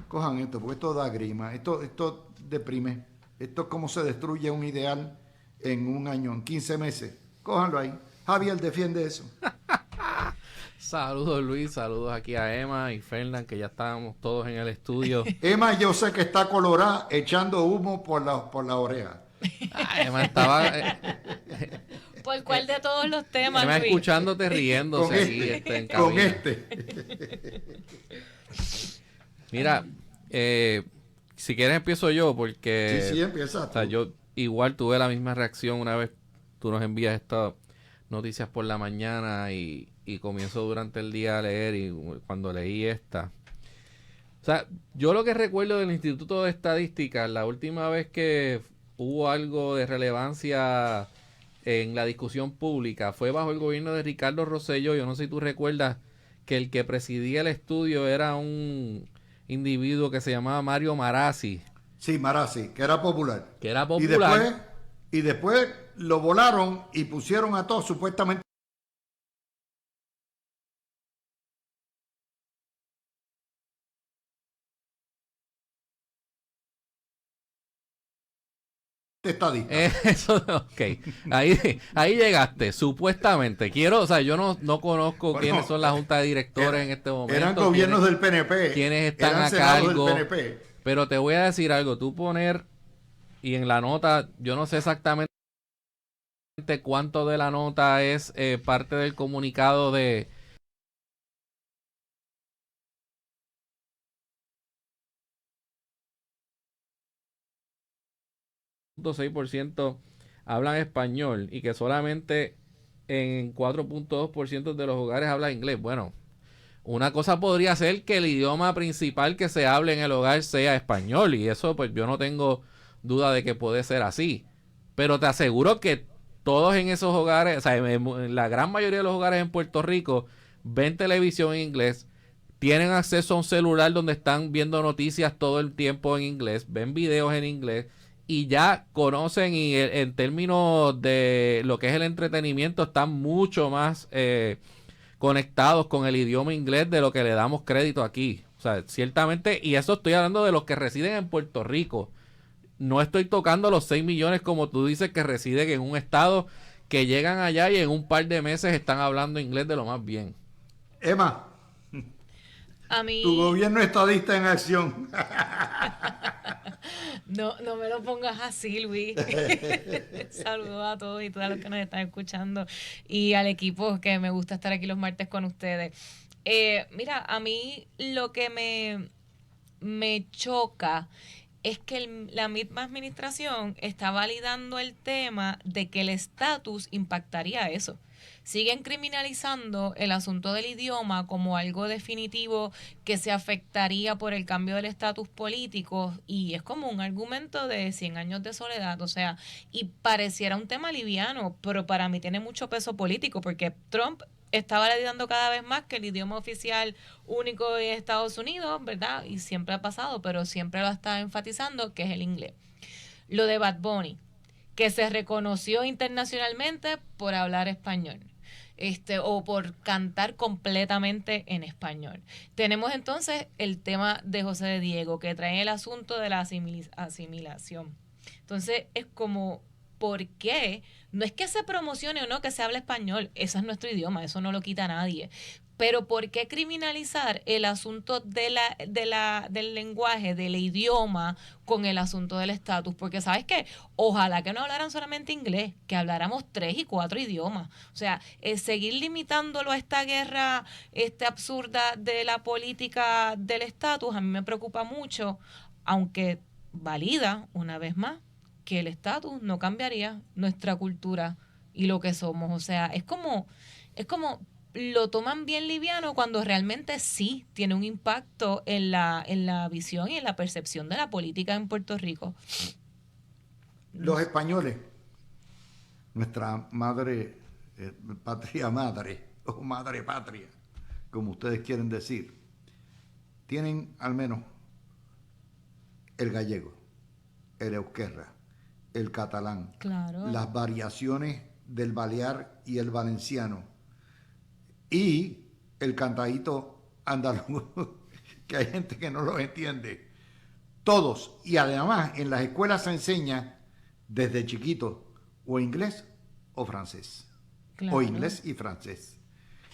Speaker 1: Cojan esto, porque esto da grima. Esto deprime. Esto es como se destruye un ideal en un año, en 15 meses. Cójanlo ahí. Javier, defiende eso.
Speaker 2: Saludos, Luis, saludos aquí a Emma y Fernán, que ya estábamos todos en el estudio.
Speaker 1: Emma, yo sé que está colorada, echando humo por la oreja.
Speaker 2: Emma estaba...
Speaker 3: ¿Por cuál de todos los temas,
Speaker 2: Me
Speaker 3: Luis?
Speaker 2: escuchándote
Speaker 1: Con
Speaker 2: riéndose aquí en
Speaker 1: con
Speaker 2: cabina. Mira, si quieres empiezo yo porque
Speaker 1: Sí, empieza
Speaker 2: o sea,
Speaker 1: tú.
Speaker 2: yo igual tuve la misma reacción una vez tú nos envías estas noticias por la mañana y comienzo durante el día a leer y cuando leí esta. O sea, yo lo que recuerdo del Instituto de Estadística, la última vez que hubo algo de relevancia en la discusión pública fue bajo el gobierno de Ricardo Rosselló. Yo no sé si tú recuerdas que el que presidía el estudio era un individuo que se llamaba Mario Marazzi,
Speaker 1: Sí, Marazzi, que era popular.
Speaker 2: que era
Speaker 1: Y
Speaker 2: popular.
Speaker 1: después lo volaron y pusieron a todos supuestamente estadistas.
Speaker 2: Eso, ok. Ahí llegaste, supuestamente. O sea, yo no conozco
Speaker 1: Bueno,
Speaker 2: quiénes son la junta de directores en este momento.
Speaker 1: Eran gobiernos del PNP.
Speaker 2: Quiénes están
Speaker 1: Eran
Speaker 2: a
Speaker 1: senados
Speaker 2: cargo.
Speaker 1: del PNP.
Speaker 2: Pero te voy a decir algo, tú poner, y en la nota, yo no sé exactamente cuánto de la nota es parte del comunicado de 6% hablan español y que solamente en 4.2% de los hogares hablan inglés. Bueno, una cosa podría ser que el idioma principal que se hable en el hogar sea español y eso pues yo no tengo duda de que puede ser así. Pero te aseguro que todos en esos hogares, o sea, en la gran mayoría de los hogares en Puerto Rico ven televisión en inglés, tienen acceso a un celular donde están viendo noticias todo el tiempo en inglés, ven videos en inglés y ya conocen y en términos de lo que es el entretenimiento están mucho más conectados con el idioma inglés de lo que le damos crédito aquí. O sea, ciertamente, y eso estoy hablando de los que residen en Puerto Rico. No estoy tocando los 6 millones como tú dices que residen en un estado que llegan allá y en un par de meses están hablando inglés de lo más bien.
Speaker 1: Emma,
Speaker 3: A mí,
Speaker 1: tu gobierno estadista en acción.
Speaker 3: no me lo pongas así, Luis. Saludos a todos y todas los que nos están escuchando y al equipo que me gusta estar aquí los martes con ustedes. Mira, a mí lo que me choca es que la misma administración está validando el tema de que el estatus impactaría eso. Siguen criminalizando el asunto del idioma como algo definitivo que se afectaría por el cambio del estatus político y es como un argumento de 100 años de soledad, o sea, y pareciera un tema liviano, pero para mí tiene mucho peso político porque Trump está validando cada vez más que el idioma oficial único en Estados Unidos, ¿verdad? Y siempre ha pasado, pero siempre lo está enfatizando, que es el inglés. Lo de Bad Bunny, que se reconoció internacionalmente por hablar español. O por cantar completamente en español. Tenemos entonces el tema de José de Diego, que trae el asunto de la asimilación. Entonces es como, ¿por qué? No es que se promocione o no que se hable español, ese es nuestro idioma, eso no lo quita nadie. Pero ¿por qué criminalizar el asunto del lenguaje, del idioma, con el asunto del estatus? Porque sabes que ojalá que no hablaran solamente inglés, que habláramos 3 y 4 idiomas. O sea, seguir limitándolo a esta guerra absurda de la política del estatus, a mí me preocupa mucho, aunque valida, una vez más, que el estatus no cambiaría nuestra cultura y lo que somos. O sea, es como lo toman bien liviano cuando realmente sí tiene un impacto en la visión y en la percepción de la política en Puerto Rico.
Speaker 1: Los españoles, nuestra madre, patria madre, o madre patria, como ustedes quieren decir, tienen al menos el gallego, el euskera, el catalán,
Speaker 3: Claro.
Speaker 1: las variaciones del balear y el valenciano, y el cantadito andaluz, que hay gente que no lo entiende. Todos, y además en las escuelas se enseña desde chiquito o inglés o francés,
Speaker 3: Claro.
Speaker 1: o inglés y francés,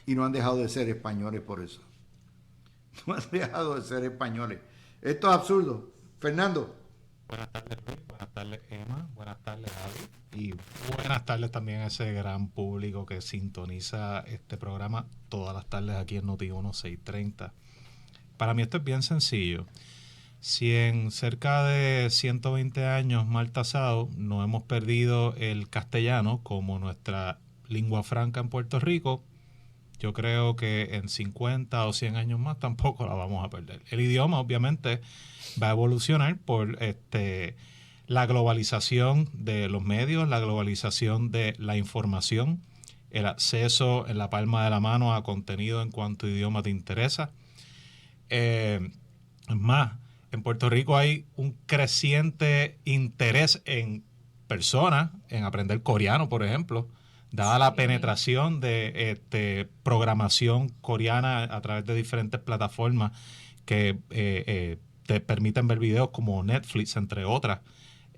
Speaker 1: y no han dejado de ser españoles por eso. No han dejado de ser españoles. Esto es absurdo. Fernando.
Speaker 4: Buenas tardes, Luis. Buenas tardes, Emma. Buenas tardes, Javi. Y buenas tardes también a ese gran público que sintoniza este programa todas las tardes aquí en Noti1 630. Para mí esto es bien sencillo. Si en cerca de 120 años mal tasados no hemos perdido el castellano como nuestra lengua franca en Puerto Rico, yo creo que en 50 o 100 años más tampoco la vamos a perder. El idioma obviamente va a evolucionar por la globalización de los medios, la globalización de la información, el acceso en la palma de la mano a contenido en cuanto idioma te interesa. Es más, en Puerto Rico hay un creciente interés en personas, en aprender coreano, por ejemplo, dada la penetración de programación coreana a través de diferentes plataformas que te permiten ver videos como Netflix, entre otras.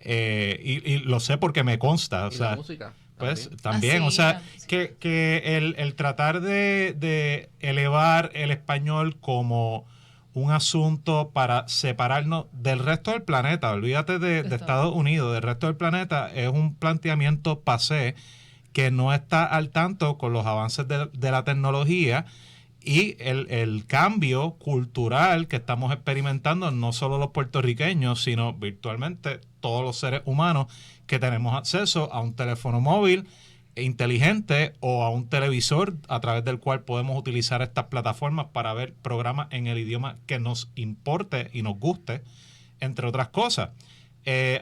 Speaker 4: Y lo sé porque me consta. O sea,
Speaker 2: la música.
Speaker 4: Pues también, o sea, que el tratar de elevar el español como un asunto para separarnos del resto del planeta, olvídate de Estados Unidos, del resto del planeta, es un planteamiento pasé que no está al tanto con los avances de la tecnología y el cambio cultural que estamos experimentando, no solo los puertorriqueños, sino virtualmente todos los seres humanos que tenemos acceso a un teléfono móvil inteligente o a un televisor a través del cual podemos utilizar estas plataformas para ver programas en el idioma que nos importe y nos guste, entre otras cosas.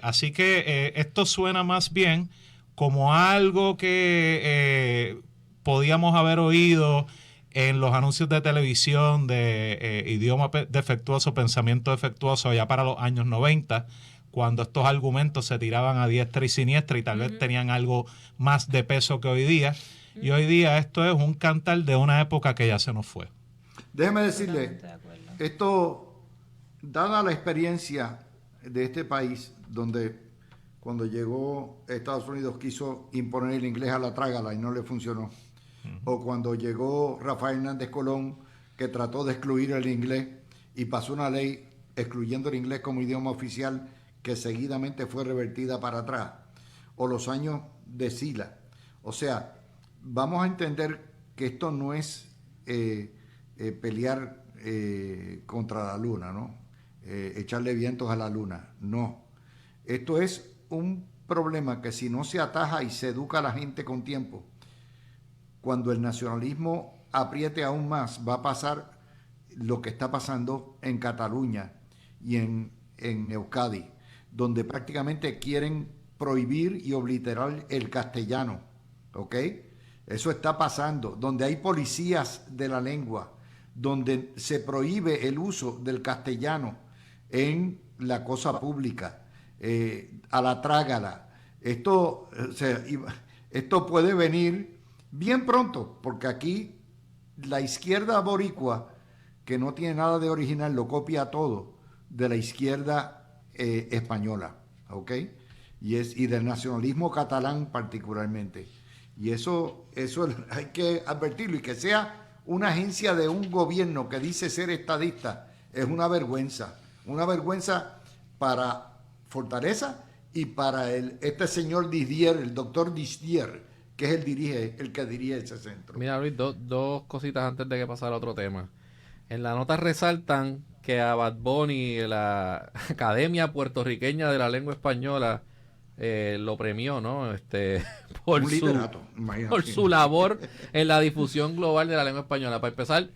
Speaker 4: Así que esto suena más bien como algo que podíamos haber oído en los anuncios de televisión de idioma defectuoso, pensamiento defectuoso, allá para los años 90, cuando estos argumentos se tiraban a diestra y siniestra y tal vez tenían algo más de peso que hoy día. Y hoy día esto es un cantar de una época que ya se nos fue.
Speaker 1: Déjeme decirle, esto, dada la experiencia de este país, donde cuando llegó Estados Unidos quiso imponer el inglés a la trágala y no le funcionó, o cuando llegó Rafael Hernández Colón, que trató de excluir el inglés y pasó una ley excluyendo el inglés como idioma oficial que seguidamente fue revertida para atrás, o los años de Sila. O sea, vamos a entender que esto no es pelear contra la luna, ¿no? Echarle vientos a la luna, no. Esto es un problema que si no se ataja y se educa a la gente con tiempo, cuando el nacionalismo apriete aún más, va a pasar lo que está pasando en Cataluña y en Euskadi, donde prácticamente quieren prohibir y obliterar el castellano, ¿ok? Eso está pasando, donde hay policías de la lengua, donde se prohíbe el uso del castellano en la cosa pública, a la trágala. Esto puede venir bien pronto, porque aquí la izquierda boricua, que no tiene nada de original, lo copia todo de la izquierda española, ¿ok? Y del nacionalismo catalán particularmente. Y eso hay que advertirlo, y que sea una agencia de un gobierno que dice ser estadista es una vergüenza para Fortaleza y para este señor Didier, el doctor Didier, que es el que dirige ese centro.
Speaker 2: Mira, Luis, dos cositas antes de que pasara a otro tema. En la nota resaltan que a Bad Bunny, la Academia Puertorriqueña de la Lengua Española, lo premió, ¿no? Por
Speaker 1: un literato,
Speaker 2: por su labor en la difusión global de la lengua española. Para empezar,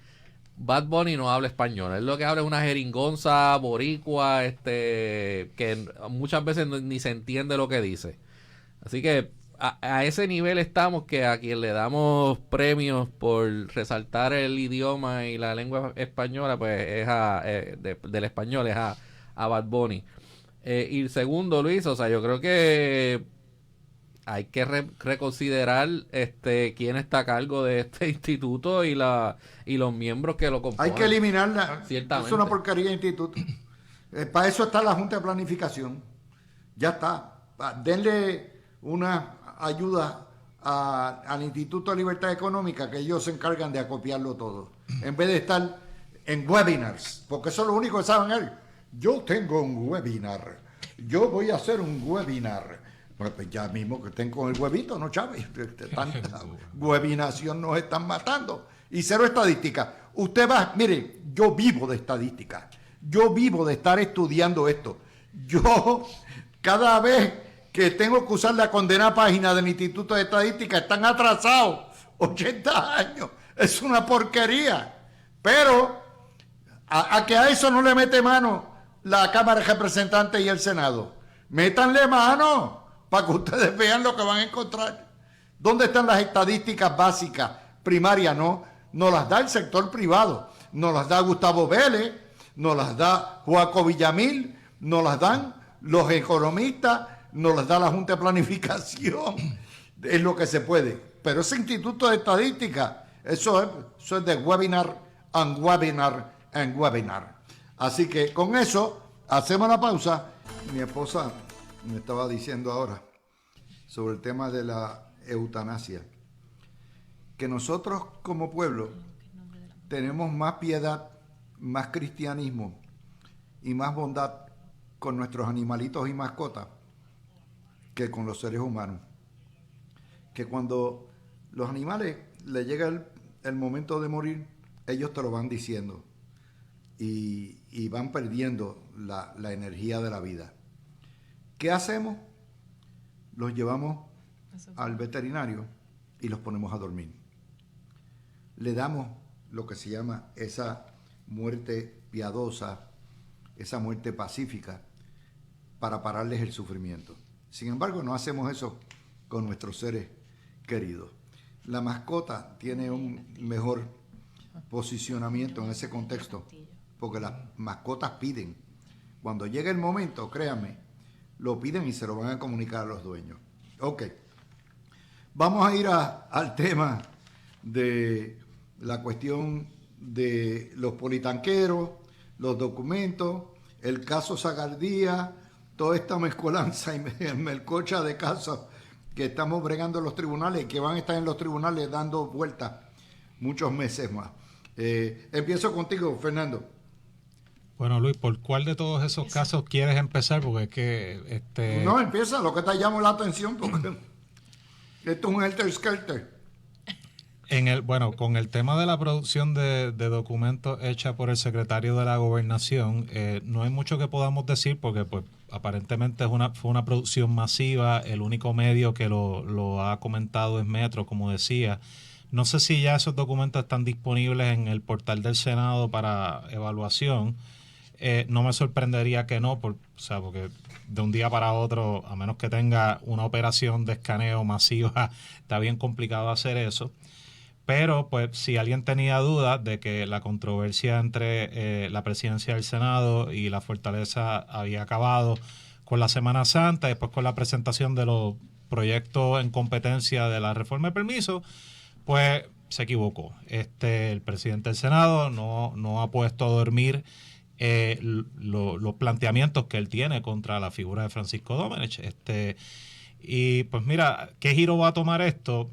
Speaker 2: Bad Bunny no habla español. Él lo que habla es una jeringonza boricua, que muchas veces ni se entiende lo que dice. Así que a ese nivel estamos, que a quien le damos premios por resaltar el idioma y la lengua española, pues es del español, es a Bad Bunny. Y segundo, Luis, o sea, yo creo que hay que reconsiderar quién está a cargo de este instituto y los miembros que lo componen.
Speaker 1: Hay que eliminarla.
Speaker 2: Ciertamente.
Speaker 1: Es una porquería de instituto. Para eso está la Junta de Planificación. Ya está. Denle una ayuda al Instituto de Libertad Económica, que ellos se encargan de acopiarlo todo. En vez de estar en webinars, porque eso es lo único que saben él. Yo tengo un webinar yo voy a hacer un webinar. Pues ya mismo que estén con el huevito, ¿no, Chávez? Tanta webinación nos están matando. Y cero estadística. Usted va, mire, yo vivo de estadística. Yo vivo de estar estudiando esto. Yo, cada vez que tengo que usar la condenada página del Instituto de Estadística, están atrasados 80 años. Es una porquería. Pero a que a eso no le mete mano la Cámara de Representantes y el Senado. Métanle mano para que ustedes vean lo que van a encontrar. ¿Dónde están las estadísticas básicas, primarias? No, nos las da el sector privado. Nos las da Gustavo Vélez, nos las da Joaco Villamil, nos las dan los economistas, nos las da la Junta de Planificación. Es lo que se puede. Pero ese Instituto de Estadística, eso es de webinar and webinar and webinar. Así que con eso hacemos la pausa. Mi esposa me estaba diciendo ahora sobre el tema de la eutanasia, que nosotros como pueblo tenemos más piedad, más cristianismo y más bondad con nuestros animalitos y mascotas que con los seres humanos. Que cuando los animales les llega el momento de morir, ellos te lo van diciendo y van perdiendo la energía de la vida. ¿Qué hacemos? Los llevamos al veterinario y los ponemos a dormir. Le damos lo que se llama esa muerte piadosa, esa muerte pacífica, para pararles el sufrimiento. Sin embargo, no hacemos eso con nuestros seres queridos. La mascota tiene un mejor posicionamiento en ese contexto, porque las mascotas piden. Cuando llega el momento, créanme, lo piden y se lo van a comunicar a los dueños. Ok. Vamos a ir al tema de la cuestión de los politanqueros, los documentos, el caso Zagardía, toda esta mezcolanza y melcocha de casos que estamos bregando en los tribunales y que van a estar en los tribunales dando vueltas muchos meses más. Empiezo contigo, Fernando.
Speaker 4: Bueno, Luis, ¿por cuál de todos esos casos quieres empezar? Porque es que...
Speaker 1: No, empieza, lo que te llama la atención, porque esto es un helter-skelter.
Speaker 4: Bueno, con el tema de la producción de documentos hecha por el secretario de la Gobernación, no hay mucho que podamos decir porque pues aparentemente fue una producción masiva. El único medio que lo ha comentado es Metro, como decía. No sé si ya esos documentos están disponibles en el portal del Senado para evaluación. No me sorprendería que no, porque de un día para otro, a menos que tenga una operación de escaneo masiva, está bien complicado hacer eso. Pero, pues, si alguien tenía dudas de que la controversia entre la presidencia del Senado y la Fortaleza había acabado con la Semana Santa, después con la presentación de los proyectos en competencia de la reforma de permiso, pues se equivocó. El presidente del Senado no ha puesto a dormir los planteamientos que él tiene contra la figura de Francisco Domenech. Y pues mira, ¿qué giro va a tomar esto?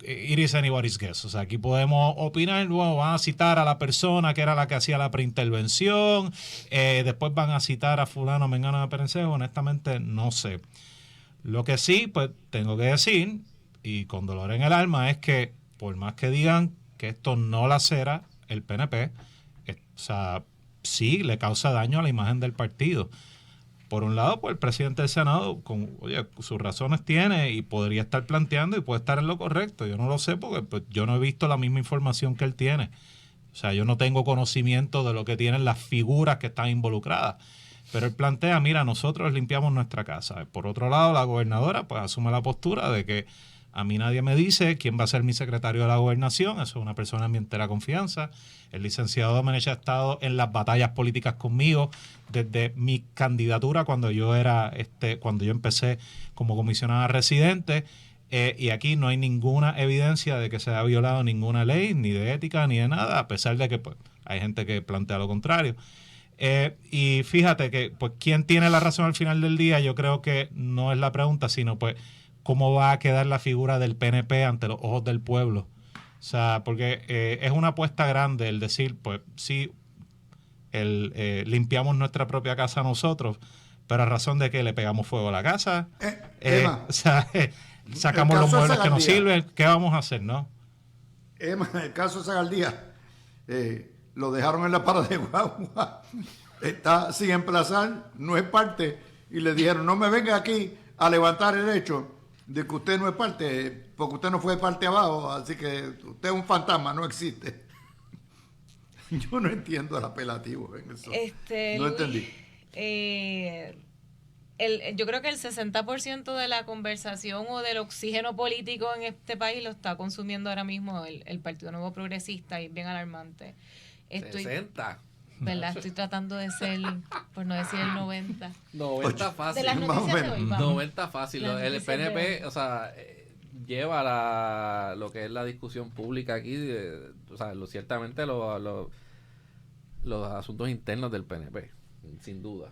Speaker 4: It is anybody's guess. O sea, aquí podemos opinar, bueno, van a citar a la persona que era la que hacía la preintervención, después van a citar a fulano, mengano de Perencejo. Honestamente, no sé. Lo que sí, pues tengo que decir, y con dolor en el alma, es que por más que digan que esto no lacera el PNP, o sea, sí le causa daño a la imagen del partido. Por un lado, pues el presidente del Senado, sus razones tiene y podría estar planteando y puede estar en lo correcto. Yo no lo sé porque pues, yo no he visto la misma información que él tiene. O sea, yo no tengo conocimiento de lo que tienen las figuras que están involucradas. Pero él plantea, mira, nosotros limpiamos nuestra casa. Por otro lado, la gobernadora pues asume la postura de que a mí nadie me dice quién va a ser mi secretario de la gobernación. Eso es una persona de mi entera confianza. El licenciado Domenech ha estado en las batallas políticas conmigo desde mi candidatura cuando yo empecé como comisionada residente. Y aquí no hay ninguna evidencia de que se haya violado ninguna ley, ni de ética, ni de nada, a pesar de que pues, hay gente que plantea lo contrario. Y fíjate que pues quién tiene la razón al final del día, yo creo que no es la pregunta, sino pues cómo va a quedar la figura del PNP ante los ojos del pueblo. O sea, porque es una apuesta grande el decir, pues sí, limpiamos nuestra propia casa nosotros, pero a razón de que le pegamos fuego a la casa,
Speaker 1: Emma,
Speaker 4: o sea, sacamos
Speaker 1: el
Speaker 4: los
Speaker 1: caso de
Speaker 4: muebles que nos
Speaker 1: Sagardía.
Speaker 4: sirven, ¿qué vamos a hacer, no?
Speaker 1: Emma, en el caso de Sagardía, lo dejaron en la parada de guagua, está sin emplazar, no es parte, y le dijeron, no me venga aquí a levantar el hecho de que usted no es parte, porque usted no fue parte abajo, así que usted es un fantasma, no existe. Yo no entiendo el apelativo en eso. No
Speaker 3: Luis,
Speaker 1: entendí.
Speaker 3: Yo creo que el 60% de la conversación o del oxígeno político en este país lo está consumiendo ahora mismo el Partido Nuevo Progresista, y es bien alarmante.
Speaker 2: 60.
Speaker 3: ¿Verdad? Estoy tratando de ser, por no decir el 90.
Speaker 2: 90 fácil.
Speaker 3: De las
Speaker 1: más o
Speaker 3: noticias de
Speaker 1: menos.
Speaker 3: hoy, vamos.
Speaker 2: 90 fácil.
Speaker 3: Las
Speaker 2: El
Speaker 3: noticias de
Speaker 2: PNP,
Speaker 3: hoy.
Speaker 2: o sea, lleva lo que es la discusión pública aquí, o sea, ciertamente los asuntos internos del PNP, sin duda.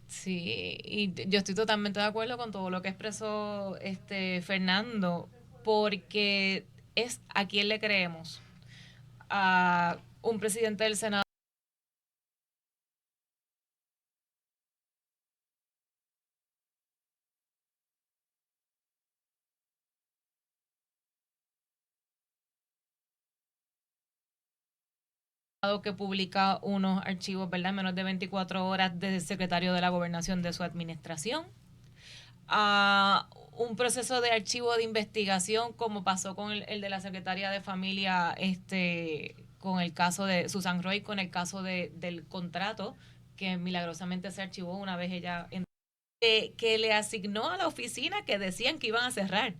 Speaker 3: Sí, y yo estoy totalmente de acuerdo con todo lo que expresó Fernando, porque es a quién le creemos. A un presidente del Senado que publica unos archivos, ¿verdad?, en menos de 24 horas desde el secretario de la Gobernación de su administración, a un proceso de archivo de investigación como pasó con el de la secretaria de Familia, con el caso de Susan Roy, con el caso del contrato que milagrosamente se archivó una vez ella que le asignó a la oficina que decían que iban a cerrar.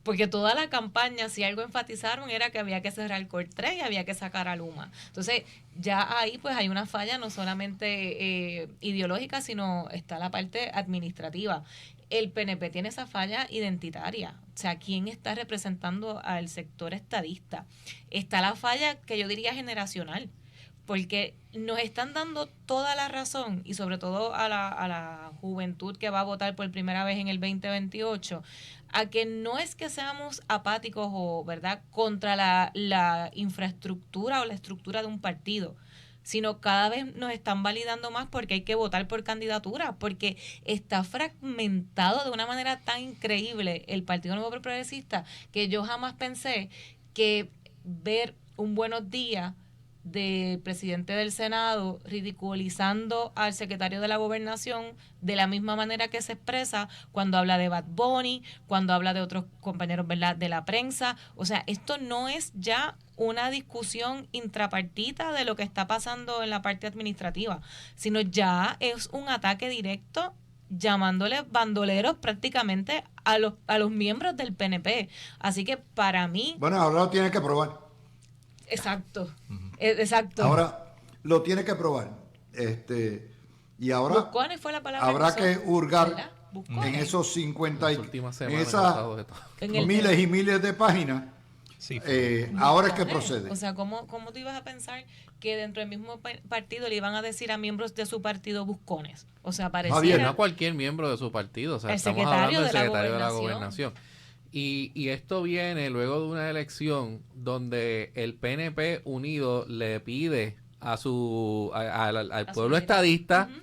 Speaker 3: Porque toda la campaña, si algo enfatizaron, era que había que cerrar Cortré y había que sacar a Luma. Entonces, ya ahí pues hay una falla no solamente ideológica, sino está la parte administrativa. El PNP tiene esa falla identitaria. O sea, ¿quién está representando al sector estadista? Está la falla que yo diría generacional, porque nos están dando toda la razón, y sobre todo a la juventud que va a votar por primera vez en el 2028, a que no es que seamos apáticos o, ¿verdad?, contra la infraestructura o la estructura de un partido, sino cada vez nos están validando más porque hay que votar por candidatura, porque está fragmentado de una manera tan increíble el Partido Nuevo Progresista, que yo jamás pensé que ver un Buenos Días del presidente del Senado ridiculizando al secretario de la Gobernación de la misma manera que se expresa cuando habla de Bad Bunny, cuando habla de otros compañeros, ¿verdad?, de la prensa. O sea, esto no es ya una discusión intrapartita de lo que está pasando en la parte administrativa, sino ya es un ataque directo, llamándole bandoleros prácticamente a los miembros del PNP. Así que para mí...
Speaker 1: Bueno, ahora lo tiene que probar.
Speaker 3: Exacto, exacto.
Speaker 1: Ahora lo tiene que probar. Y ahora
Speaker 3: Buscones fue la palabra
Speaker 1: habrá que
Speaker 3: usó,
Speaker 1: hurgar
Speaker 3: ¿verdad? Buscones.
Speaker 1: en esos 50
Speaker 2: Las últimas
Speaker 1: en
Speaker 2: semanas
Speaker 1: esas
Speaker 2: he notado de todo.
Speaker 3: En el-
Speaker 1: miles y miles de páginas.
Speaker 4: Sí,
Speaker 1: Ahora es que
Speaker 3: Buscones.
Speaker 1: procede.
Speaker 3: O sea, ¿cómo tú ibas a pensar que dentro del mismo partido le iban a decir a miembros de su partido buscones? O sea,
Speaker 1: Javier,
Speaker 3: pareciera...
Speaker 2: No a cualquier miembro de su partido, o sea,
Speaker 3: El
Speaker 2: estamos
Speaker 3: secretario
Speaker 2: hablando del
Speaker 3: de la
Speaker 2: secretario de la
Speaker 3: Gobernación.
Speaker 2: Gobernación. Y esto viene luego de una elección donde el PNP unido le pide al
Speaker 3: A su
Speaker 2: pueblo
Speaker 3: líder.
Speaker 2: estadista,
Speaker 3: Ujú.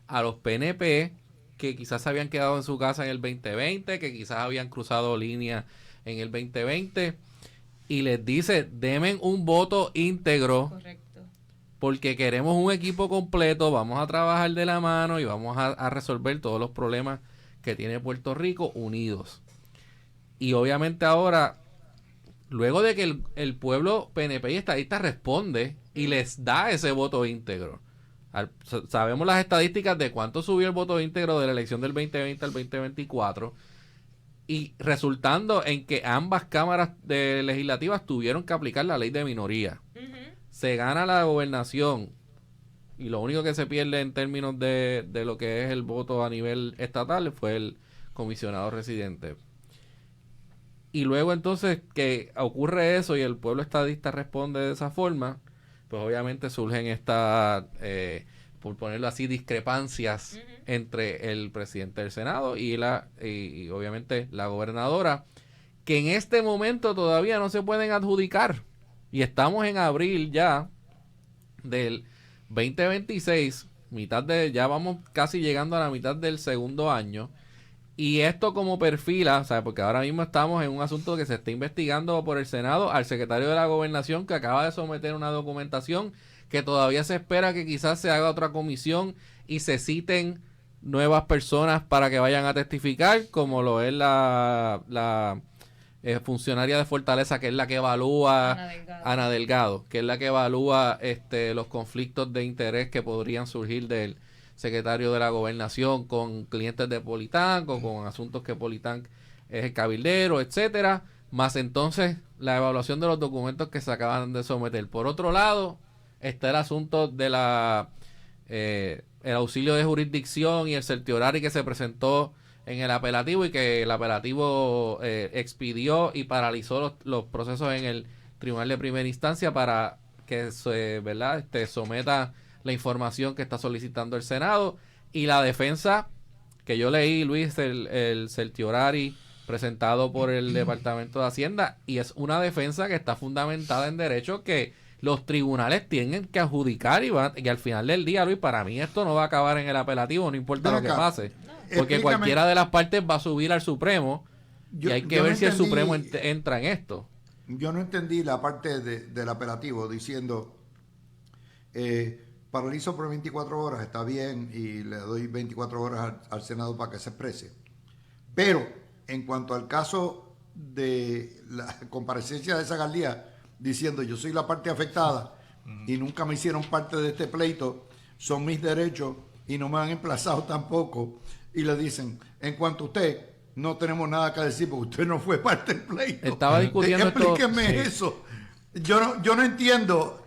Speaker 2: a los PNP que quizás se habían quedado en su casa en el 2020, que quizás habían cruzado líneas en el 2020, y les dice, denme un voto íntegro
Speaker 3: Correcto.
Speaker 2: porque queremos un equipo completo, vamos a trabajar de la mano y vamos a resolver todos los problemas que tiene Puerto Rico unidos. Y obviamente ahora, luego de que el pueblo PNP y estadista responde y les da ese voto íntegro. Sabemos las estadísticas de cuánto subió el voto íntegro de la elección del 2020 al 2024, y resultando en que ambas cámaras legislativas tuvieron que aplicar la ley de minoría.
Speaker 3: Ujú.
Speaker 2: Se gana la gobernación y lo único que se pierde en términos de lo que es el voto a nivel estatal fue el comisionado residente. Y luego entonces que ocurre eso y el pueblo estadista responde de esa forma, pues obviamente surgen estas, por ponerlo así, discrepancias
Speaker 3: Ujú.
Speaker 2: entre el presidente del Senado y obviamente la gobernadora, que en este momento todavía no se pueden adjudicar. Y estamos en abril ya del 2026 ya vamos casi llegando a la mitad del segundo año. Y esto como perfila, o sea, porque ahora mismo estamos en un asunto que se está investigando por el Senado al secretario de la Gobernación, que acaba de someter una documentación que todavía se espera que quizás se haga otra comisión y se citen nuevas personas para que vayan a testificar, como lo es la funcionaria de Fortaleza, que es la que evalúa, Ana Delgado, que es la que evalúa los conflictos de interés que podrían surgir del secretario de la Gobernación con clientes de Politank o con asuntos que Politank es el cabildero, etcétera, más entonces la evaluación de los documentos que se acaban de someter. Por otro lado, está el asunto de el auxilio de jurisdicción y el certiorari que se presentó en el apelativo y que el apelativo expidió y paralizó los procesos en el Tribunal de Primera Instancia para que se someta la información que está solicitando el Senado. Y la defensa que yo leí, Luis, el certiorari presentado por el Departamento de Hacienda, y es una defensa que está fundamentada en derecho, que los tribunales tienen que adjudicar y al final del día, Luis, para mí esto no va a acabar en el apelativo, no importa lo que pase, porque
Speaker 1: Explícame.
Speaker 2: cualquiera de las partes va a subir al Supremo y hay que ver si el Supremo entra en esto.
Speaker 1: Yo no entendí la parte del apelativo diciendo paralizo por 24 horas, está bien, y le doy 24 horas al Senado para que se exprese. Pero en cuanto al caso de la comparecencia de Zagaldía diciendo yo soy la parte afectada y nunca me hicieron parte de este pleito, son mis derechos y no me han emplazado tampoco, y le dicen, en cuanto a usted, no tenemos nada que decir porque usted no fue parte del pleito.
Speaker 2: Estaba discutiendo
Speaker 1: Explíqueme eso. Yo no entiendo.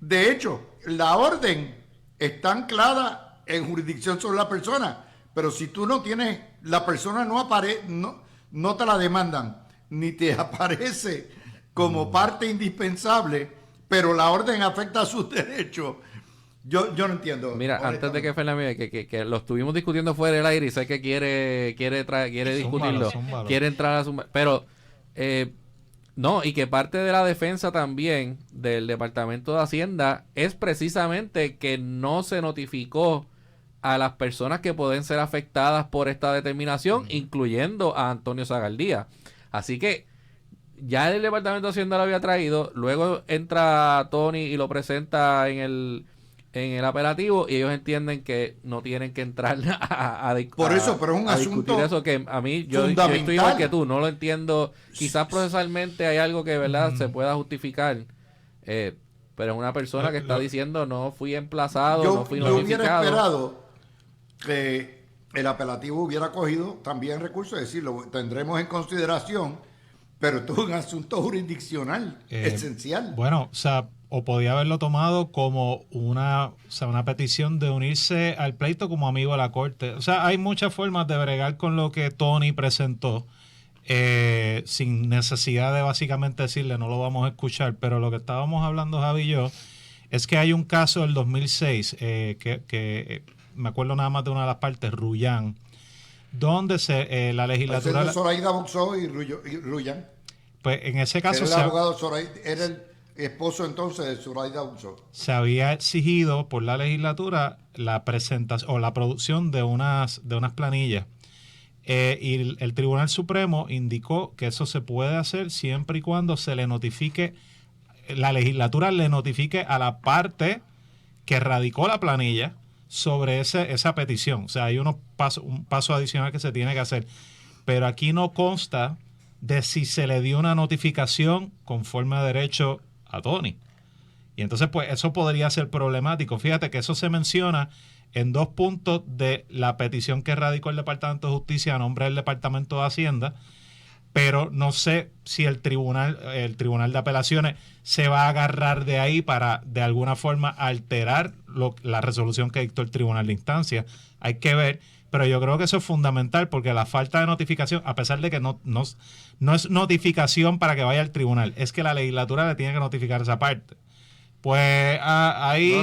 Speaker 1: De hecho, la orden está anclada en jurisdicción sobre la persona, pero si tú no tienes, la persona no te la demandan, ni te aparece como parte indispensable, pero la orden afecta a sus derechos. Yo no entiendo.
Speaker 2: Mira, antes de que Fernando, que lo estuvimos discutiendo fuera del aire y sé que quiere discutirlo, quiere entrar a su... Pero, no, y que parte de la defensa también del Departamento de Hacienda es precisamente que no se notificó a las personas que pueden ser afectadas por esta determinación, incluyendo a Antonio Zagaldía. Así que ya el Departamento de Hacienda lo había traído, luego entra Tony y lo presenta en el apelativo y ellos entienden que no tienen que entrar
Speaker 1: por eso, pero es un asunto
Speaker 2: discutir eso, que a mí yo estoy igual que tú, no lo entiendo. Quizás procesalmente hay algo que verdad se pueda justificar, pero es una persona que está diciendo no fui emplazado, no fui notificado.
Speaker 1: Yo hubiera esperado que el apelativo hubiera cogido también recursos, es decir, lo tendremos en consideración, pero esto es un asunto jurisdiccional esencial.
Speaker 4: Bueno, o podía haberlo tomado como una petición de unirse al pleito como amigo de la corte. O sea, hay muchas formas de bregar con lo que Tony presentó, sin necesidad de básicamente decirle no lo vamos a escuchar, pero lo que estábamos hablando Javi y yo es que hay un caso del 2006 que me acuerdo nada más de una de las partes, Rullán, donde la legislatura...
Speaker 1: El Zoraida Boxó y Rullán.
Speaker 4: Pues en ese caso...
Speaker 1: Era el abogado Zoraida, era el esposo entonces de Zoraida Boxó.
Speaker 4: Se había exigido por la legislatura la presentación o la producción de unas planillas. Y el Tribunal Supremo indicó que eso se puede hacer siempre y cuando se le notifique, la legislatura le notifique a la parte que radicó la planilla sobre esa petición. O sea, hay un paso adicional que se tiene que hacer. Pero aquí no consta de si se le dio una notificación conforme a derecho a Tony. Y entonces, pues, eso podría ser problemático. Fíjate que eso se menciona en 2 puntos de la petición que radicó el Departamento de Justicia a nombre del Departamento de Hacienda, pero no sé si el Tribunal de Apelaciones se va a agarrar de ahí para de alguna forma alterar la resolución que dictó el Tribunal de Instancia. Hay que ver, pero yo creo que eso es fundamental porque la falta de notificación, a pesar de que no es notificación para que vaya al tribunal, es que la legislatura le tiene que notificar esa parte. Pues ahí...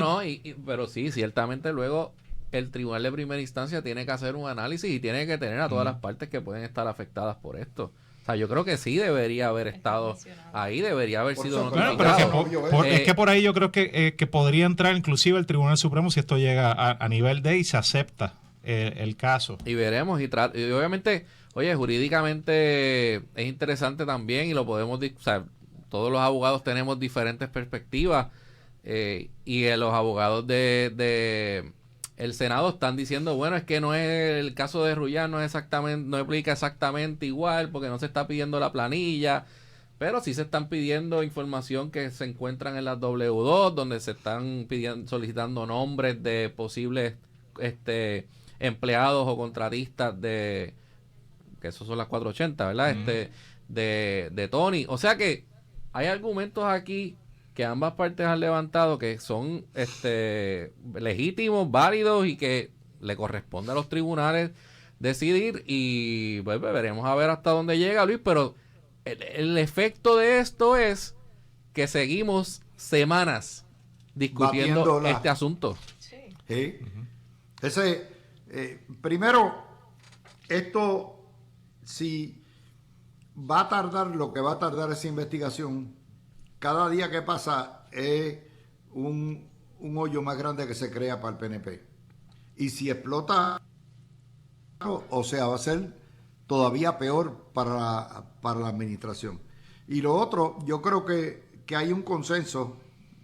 Speaker 2: pero sí, ciertamente luego el Tribunal de Primera Instancia tiene que hacer un análisis y tiene que tener a todas las partes que pueden estar afectadas por esto. O O sea, yo creo que sí debería haber estado
Speaker 3: mencionado.
Speaker 2: ahí, debería haber
Speaker 1: Por
Speaker 2: sido
Speaker 1: eso,
Speaker 4: Bueno,
Speaker 2: notificado.
Speaker 4: pero es que por ahí yo creo que podría entrar inclusive el Tribunal Supremo si esto llega a nivel de y se acepta el caso.
Speaker 2: Y veremos, y obviamente, oye, jurídicamente es interesante también y lo podemos, o sea, todos los abogados tenemos diferentes perspectivas y los abogados de el Senado están diciendo, bueno, es que no es el caso de Rullán, no es exactamente, no aplica exactamente igual porque no se está pidiendo la planilla, pero sí se están pidiendo información que se encuentran en las W2, donde se están pidiendo, solicitando nombres de posibles empleados o contratistas de, que esos son las 480, ¿verdad? De Tony. O sea que hay argumentos aquí que ambas partes han levantado que son legítimos, válidos y que le corresponde a los tribunales decidir y pues, veremos a ver hasta dónde llega, Luis, pero el efecto de esto es que seguimos semanas discutiendo
Speaker 1: Batiéndola.
Speaker 2: este asunto.
Speaker 3: Sí.
Speaker 1: ¿Sí? Primero, esto, si va a tardar lo que va a tardar esa investigación, cada día que pasa es un hoyo más grande que se crea para el PNP. Y si explota, o sea, va a ser todavía peor para la administración. Y lo otro, yo creo que hay un consenso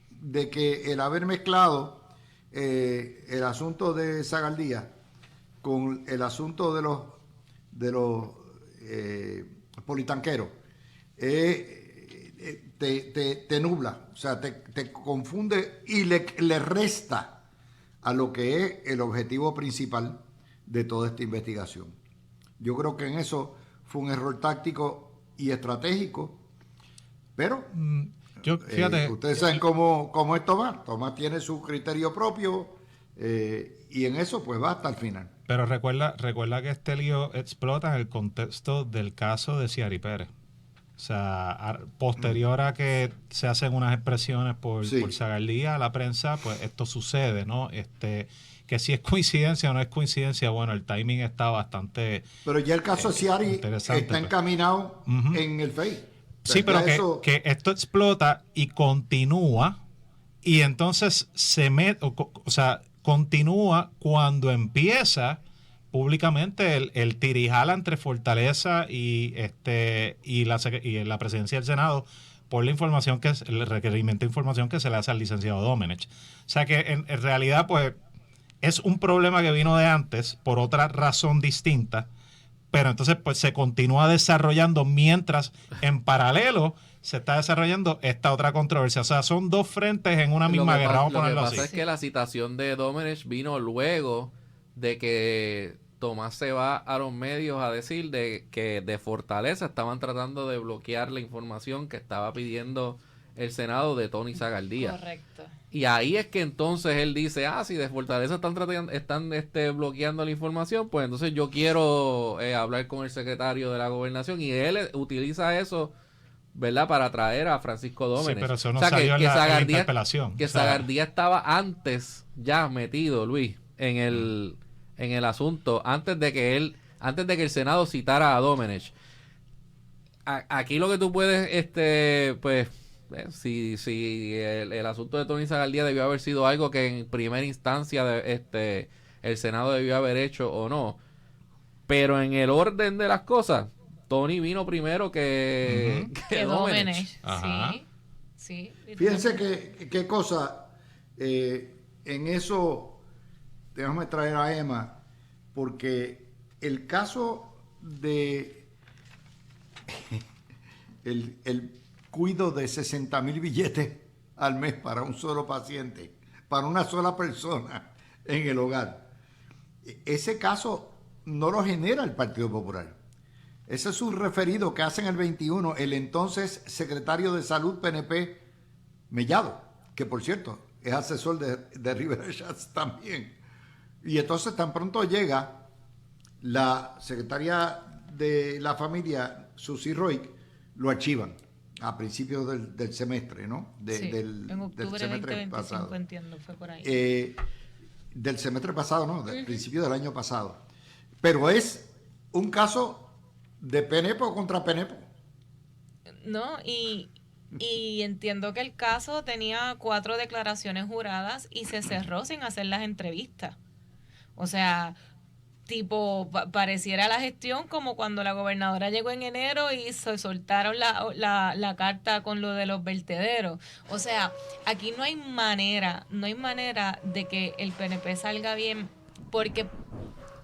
Speaker 1: de que el haber mezclado el asunto de Zagaldía con el asunto de los politanqueros te nubla, o sea, te confunde y le resta a lo que es el objetivo principal de toda esta investigación. Yo creo que en eso fue un error táctico y estratégico, pero
Speaker 4: Fíjate,
Speaker 1: ustedes saben cómo es Tomás. Tomás tiene su criterio propio y en eso pues va hasta el final.
Speaker 4: pero recuerda que este lío explota en el contexto del caso de Ciari Pérez. O sea, posterior a que se hacen unas expresiones por Zagaldía a la prensa, pues esto sucede, ¿no? Que si es coincidencia o no es coincidencia, bueno, el timing está bastante...
Speaker 1: Pero ya el caso de Ciari
Speaker 4: interesante,
Speaker 1: está encaminado en el FEI.
Speaker 4: Sí, pero que esto explota y continúa, y entonces continúa cuando empieza públicamente el tirijala entre Fortaleza y la presidencia del Senado por la información el requerimiento de información que se le hace al licenciado Domenech. O sea que en realidad pues es un problema que vino de antes por otra razón distinta, pero entonces pues se continúa desarrollando mientras en paralelo se está desarrollando esta otra controversia. O sea, son dos frentes en una misma guerra, vamos a ponerlo así.
Speaker 2: Lo que pasa es que la citación de Domenech vino luego de que Tomás se va a los medios a decir de que de Fortaleza estaban tratando de bloquear la información que estaba pidiendo el Senado de Tony Zagaldía.
Speaker 3: Correcto.
Speaker 2: Y ahí es que entonces él dice, si de Fortaleza están bloqueando la información, pues entonces yo quiero hablar con el secretario de la Gobernación, y él utiliza eso, ¿verdad?, para traer a Francisco Domenech.
Speaker 4: Sí, pero eso no salió en la interpelación.
Speaker 2: Que Zagaldía estaba antes ya metido, Luis, en el asunto, antes de que el Senado citara a Domenech. Aquí lo que tú puedes, pues, si el asunto de Tony Zagaldía debió haber sido algo que en primera instancia el Senado debió haber hecho o no, pero en el orden de las cosas, Tony vino primero que Domenech.
Speaker 3: Sí.
Speaker 1: Fíjense qué cosa, en eso déjame traer a Emma, porque el caso de el cuido de 60,000 billetes al mes para un solo paciente, para una sola persona en el hogar, ese caso no lo genera el Partido Popular. Ese es un referido que hace en el 21 el entonces secretario de Salud PNP, Mellado, que por cierto es asesor de Rivera Schatz también. Y entonces tan pronto llega la secretaria de la familia, Susie Roig, lo archivan a principios del semestre, ¿no?
Speaker 3: en octubre
Speaker 1: del semestre
Speaker 3: 2025,
Speaker 1: pasado.
Speaker 3: entiendo, fue por ahí.
Speaker 1: Del semestre pasado, no, del principio del año pasado. Pero es un caso ¿De Penepo o contra Penepo?
Speaker 3: No, y entiendo que el caso tenía 4 declaraciones juradas y se cerró sin hacer las entrevistas. O sea, tipo, pareciera la gestión como cuando la gobernadora llegó en enero y se soltaron la carta con lo de los vertederos. O sea, aquí no hay manera de que el PNP salga bien, porque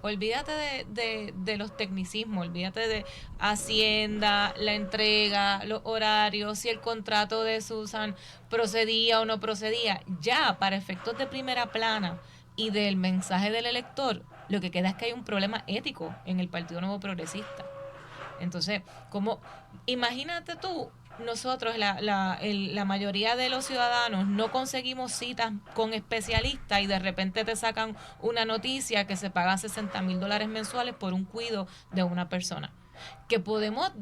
Speaker 3: olvídate de los tecnicismos, olvídate de Hacienda, la entrega, los horarios, si el contrato de Susan procedía o no procedía. Ya, para efectos de primera plana y del mensaje del elector, lo que queda es que hay un problema ético en el Partido Nuevo Progresista. Entonces, como imagínate tú, nosotros, la mayoría de los ciudadanos, no conseguimos citas con especialistas y de repente te sacan una noticia que se paga $60,000 mensuales por un cuido de una persona. Que podemos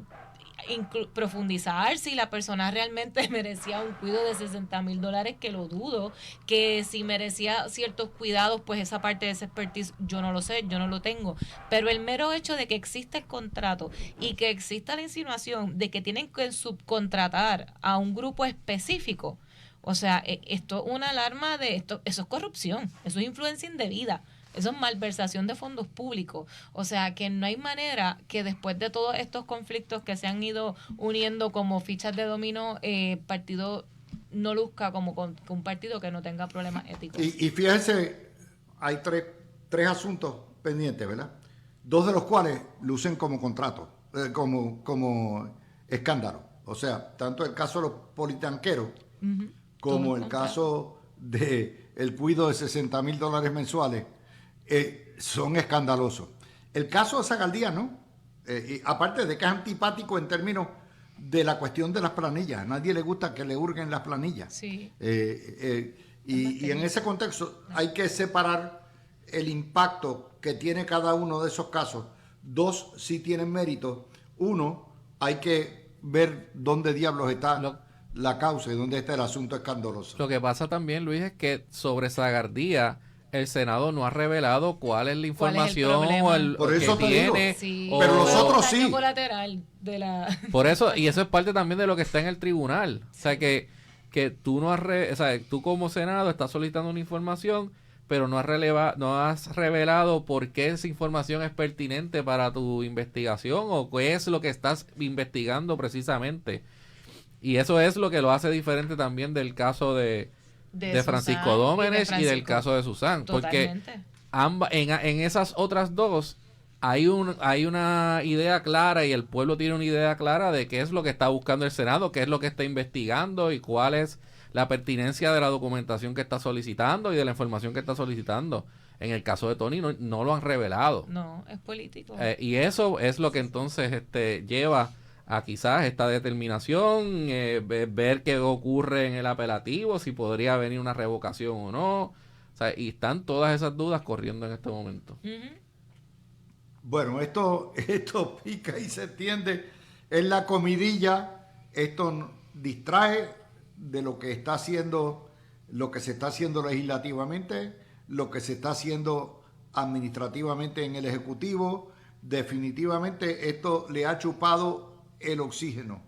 Speaker 3: profundizar si la persona realmente merecía un cuidado de $60,000, que lo dudo, que si merecía ciertos cuidados, pues esa parte de ese expertise yo no lo sé, yo no lo tengo, pero el mero hecho de que existe el contrato y que exista la insinuación de que tienen que subcontratar a un grupo específico, o sea, esto es una alarma de esto, eso es corrupción, eso es influencia indebida. Eso es malversación de fondos públicos. O sea, que no hay manera que después de todos estos conflictos que se han ido uniendo como fichas de dominó, partido no luzca como con un partido que no tenga problemas éticos.
Speaker 1: Y fíjense, hay tres asuntos pendientes, ¿verdad? 2 de los cuales lucen como contrato, como escándalo. O sea, tanto el caso de los politanqueros como el caso de el cuido de $60,000 mensuales. Son escandalosos. El caso de Zagaldía, ¿no? Y aparte de que es antipático en términos de la cuestión de las planillas. A nadie le gusta que le hurguen las planillas.
Speaker 3: Sí.
Speaker 1: Y en ese contexto hay que separar el impacto que tiene cada uno de esos casos. 2 sí tienen mérito. 1, hay que ver dónde diablos está la causa y dónde está el asunto escandaloso.
Speaker 2: Lo que pasa también, Luis, es que sobre Zagardía el Senado no ha revelado cuál es la información o el
Speaker 1: por eso
Speaker 2: que
Speaker 1: tiene.
Speaker 3: Sí,
Speaker 1: pero los otros sí.
Speaker 3: Colateral de la...
Speaker 2: Por eso, y eso es parte también de lo que está en el tribunal. O sea, que tú no has o sea, tú como Senado estás solicitando una información, pero no has revelado por qué esa información es pertinente para tu investigación o qué es lo que estás investigando precisamente. Y eso es lo que lo hace diferente también del caso de Francisco Dómenes y del caso de Susan.
Speaker 3: Totalmente.
Speaker 2: Porque en esas otras dos hay una idea clara y el pueblo tiene una idea clara de qué es lo que está buscando el Senado, qué es lo que está investigando y cuál es la pertinencia de la documentación que está solicitando y de la información que está solicitando. En el caso de Tony no lo han revelado.
Speaker 3: No, es político.
Speaker 2: Y eso es lo que entonces lleva a quizás esta determinación, ver qué ocurre en el apelativo, si podría venir una revocación o no. O sea, y están todas esas dudas corriendo en este momento.
Speaker 1: Bueno, esto pica y se extiende. Es la comidilla. Esto distrae de lo que está haciendo, lo que se está haciendo legislativamente, lo que se está haciendo administrativamente en el Ejecutivo. Definitivamente esto le ha chupado el oxígeno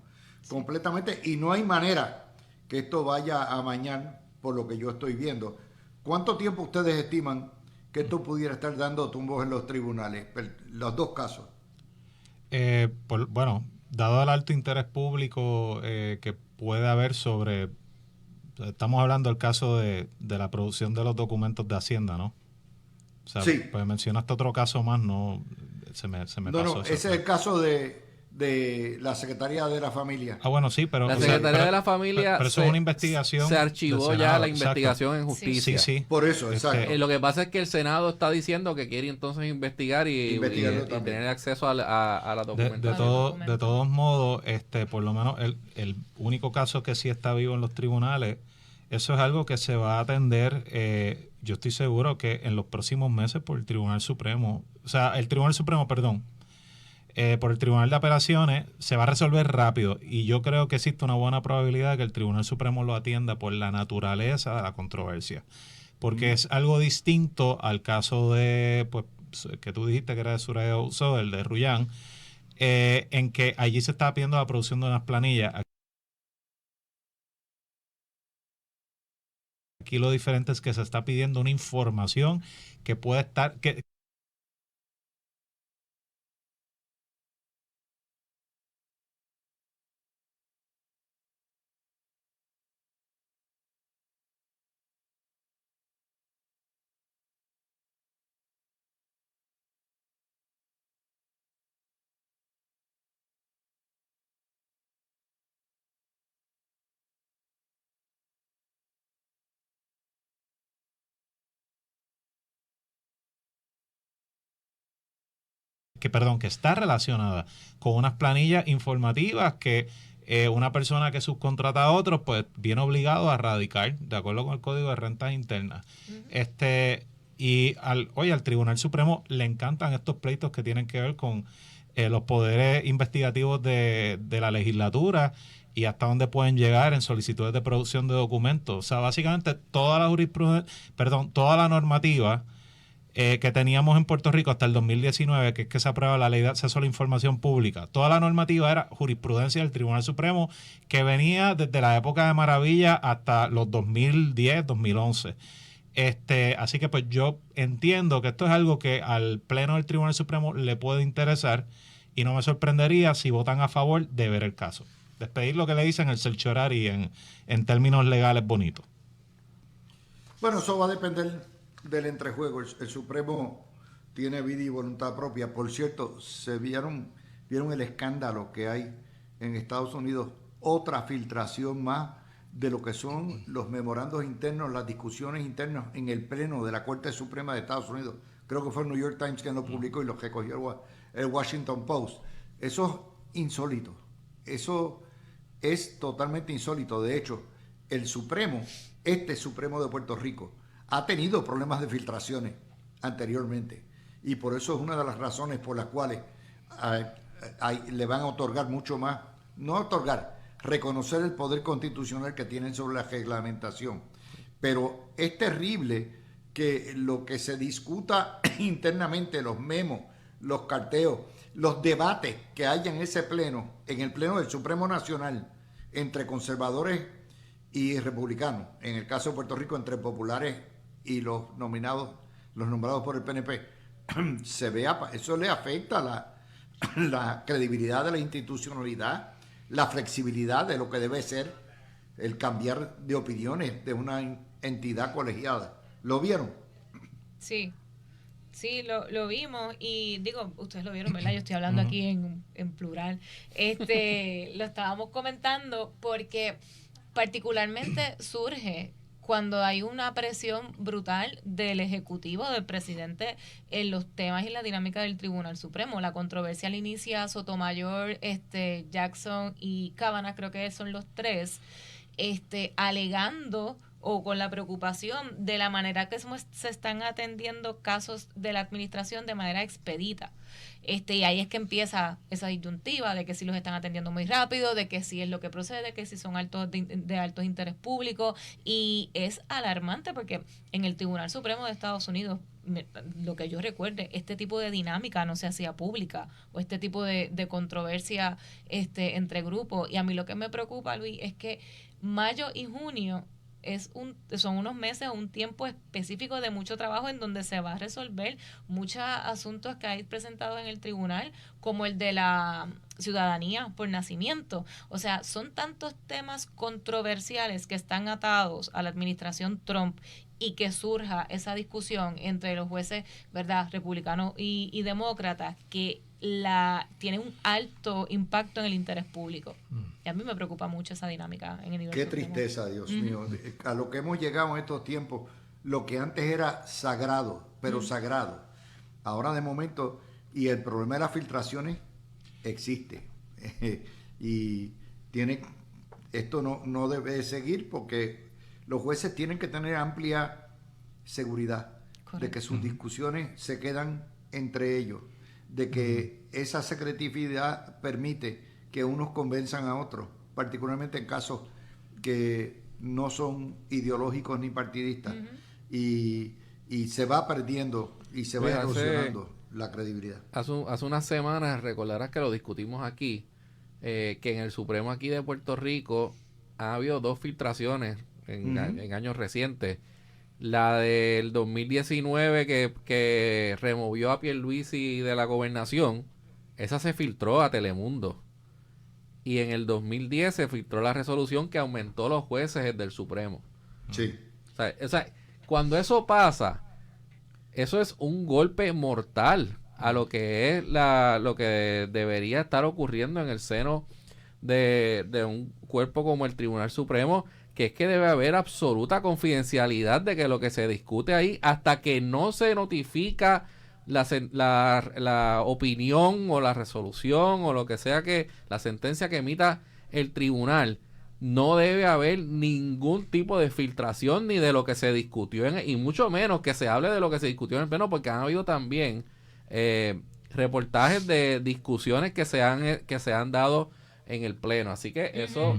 Speaker 1: completamente y no hay manera que esto vaya a amañar por lo que yo estoy viendo. ¿Cuánto tiempo ustedes estiman que esto pudiera estar dando tumbos en los tribunales? Los 2 casos.
Speaker 4: Bueno, dado el alto interés público que puede haber sobre... Estamos hablando del caso de la producción de los documentos de Hacienda, ¿no? O sea,
Speaker 1: sí.
Speaker 4: Pues mencionaste otro caso más, no se me pasó.
Speaker 1: No, ese es el caso de la Secretaría de la Familia.
Speaker 4: Ah, bueno, sí, pero...
Speaker 2: La Secretaría de la Familia...
Speaker 4: Pero eso es una investigación.
Speaker 2: Se archivó
Speaker 4: del
Speaker 2: ya
Speaker 4: Senado,
Speaker 2: la investigación en justicia.
Speaker 4: Sí.
Speaker 1: Por eso, exacto.
Speaker 2: Lo que pasa es que el Senado está diciendo que quiere entonces investigar y tener acceso a la documentación.
Speaker 4: De todos modos, por lo menos el único caso que sí está vivo en los tribunales, eso es algo que se va a atender, yo estoy seguro que en los próximos meses por el Tribunal Supremo, por el Tribunal de Apelaciones se va a resolver rápido y yo creo que existe una buena probabilidad de que el Tribunal Supremo lo atienda por la naturaleza de la controversia, porque es algo distinto al caso de, pues, que tú dijiste que era de Soraya Uso, el de Rullán. en que allí se estaba pidiendo la producción de unas planillas. Aquí lo diferente es que se está pidiendo una información que puede estar, que está relacionada con unas planillas informativas que una persona que subcontrata a otros, pues viene obligado a radicar de acuerdo con el Código de Rentas Internas. Al Tribunal Supremo le encantan estos pleitos que tienen que ver con los poderes investigativos de la legislatura y hasta dónde pueden llegar en solicitudes de producción de documentos. O sea, básicamente toda la normativa que teníamos en Puerto Rico hasta el 2019, que es que se aprueba la Ley de Acceso a la Información Pública. Toda la normativa era jurisprudencia del Tribunal Supremo que venía desde la época de Maravilla hasta los 2010, 2011. Así que pues yo entiendo que esto es algo que al Pleno del Tribunal Supremo le puede interesar y no me sorprendería si votan a favor de ver el caso. Despedir lo que le dicen el certiorari en términos legales bonitos.
Speaker 1: Bueno, eso va a depender del entrejuego. El Supremo tiene vida y voluntad propia. Por cierto, vieron el escándalo que hay en Estados Unidos, otra filtración más de lo que son los memorandos internos, las discusiones internas en el Pleno de la Corte Suprema de Estados Unidos. Creo que fue el New York Times quien lo publicó y lo recogió el Washington Post. Eso es insólito. Eso es totalmente insólito. De hecho, el Supremo, Supremo de Puerto Rico, ha tenido problemas de filtraciones anteriormente. Y por eso es una de las razones por las cuales le van a otorgar mucho más, no otorgar, reconocer el poder constitucional que tienen sobre la reglamentación. Pero es terrible que lo que se discuta internamente, los memos, los carteos, los debates que haya en ese pleno, en el pleno del Supremo Nacional, entre conservadores y republicanos, en el caso de Puerto Rico, entre populares y los nombrados por el PNP, eso le afecta la credibilidad de la institucionalidad, la flexibilidad de lo que debe ser el cambiar de opiniones de una entidad colegiada. ¿Lo vieron?
Speaker 3: Sí, lo vimos y digo, ustedes lo vieron, ¿verdad? Yo estoy hablando aquí en plural. Lo estábamos comentando porque particularmente surge cuando hay una presión brutal del Ejecutivo, del presidente, en los temas y la dinámica del Tribunal Supremo. La controversia la inicia Sotomayor, Jackson y Kavanaugh, creo que son los tres, alegando o con la preocupación de la manera que se están atendiendo casos de la administración de manera expedita. Y ahí es que empieza esa disyuntiva de que si los están atendiendo muy rápido, de que si es lo que procede, que si son de altos interés público, y es alarmante porque en el Tribunal Supremo de Estados Unidos, lo que yo recuerde, este tipo de dinámica no se hacía pública, o este tipo de controversia entre grupos. Y a mí lo que me preocupa, Luis, es que mayo y junio son unos meses, un tiempo específico de mucho trabajo en donde se va a resolver muchos asuntos que hay presentados en el tribunal, como el de la ciudadanía por nacimiento. O sea, son tantos temas controversiales que están atados a la administración Trump, y que surja esa discusión entre los jueces, ¿verdad?, republicanos y demócratas, que tiene un alto impacto en el interés público. Y a mí me preocupa mucho esa dinámica en el nivel
Speaker 1: Qué
Speaker 3: supremo.
Speaker 1: tristeza, Dios mío. A lo que hemos llegado en estos tiempos, lo que antes era sagrado, pero sagrado, ahora de momento, y el problema de las filtraciones existe. Y esto no debe seguir, porque los jueces tienen que tener amplia seguridad. Correcto. De que sus discusiones se quedan entre ellos, de que esa secretividad permite que unos convenzan a otros, particularmente en casos que no son ideológicos ni partidistas, y se va perdiendo y se va erosionando. la credibilidad.
Speaker 2: Hace unas semanas, recordarás que lo discutimos aquí, que en el Supremo aquí de Puerto Rico ha habido 2 filtraciones en años recientes. La del 2019 que removió a Pierluisi de la gobernación, esa se filtró a Telemundo. Y en el 2010 se filtró la resolución que aumentó los jueces del Supremo.
Speaker 1: Sí.
Speaker 2: O sea, cuando eso pasa, eso es un golpe mortal a lo que es lo que debería estar ocurriendo en el seno de un cuerpo como el Tribunal Supremo, que es que debe haber absoluta confidencialidad de que lo que se discute ahí, hasta que no se notifica la opinión o la resolución o lo que sea, que la sentencia que emita el tribunal, no debe haber ningún tipo de filtración ni de lo que se discutió y mucho menos que se hable de lo que se discutió en el pleno, porque han habido también reportajes de discusiones que se han dado en el pleno. Así que eso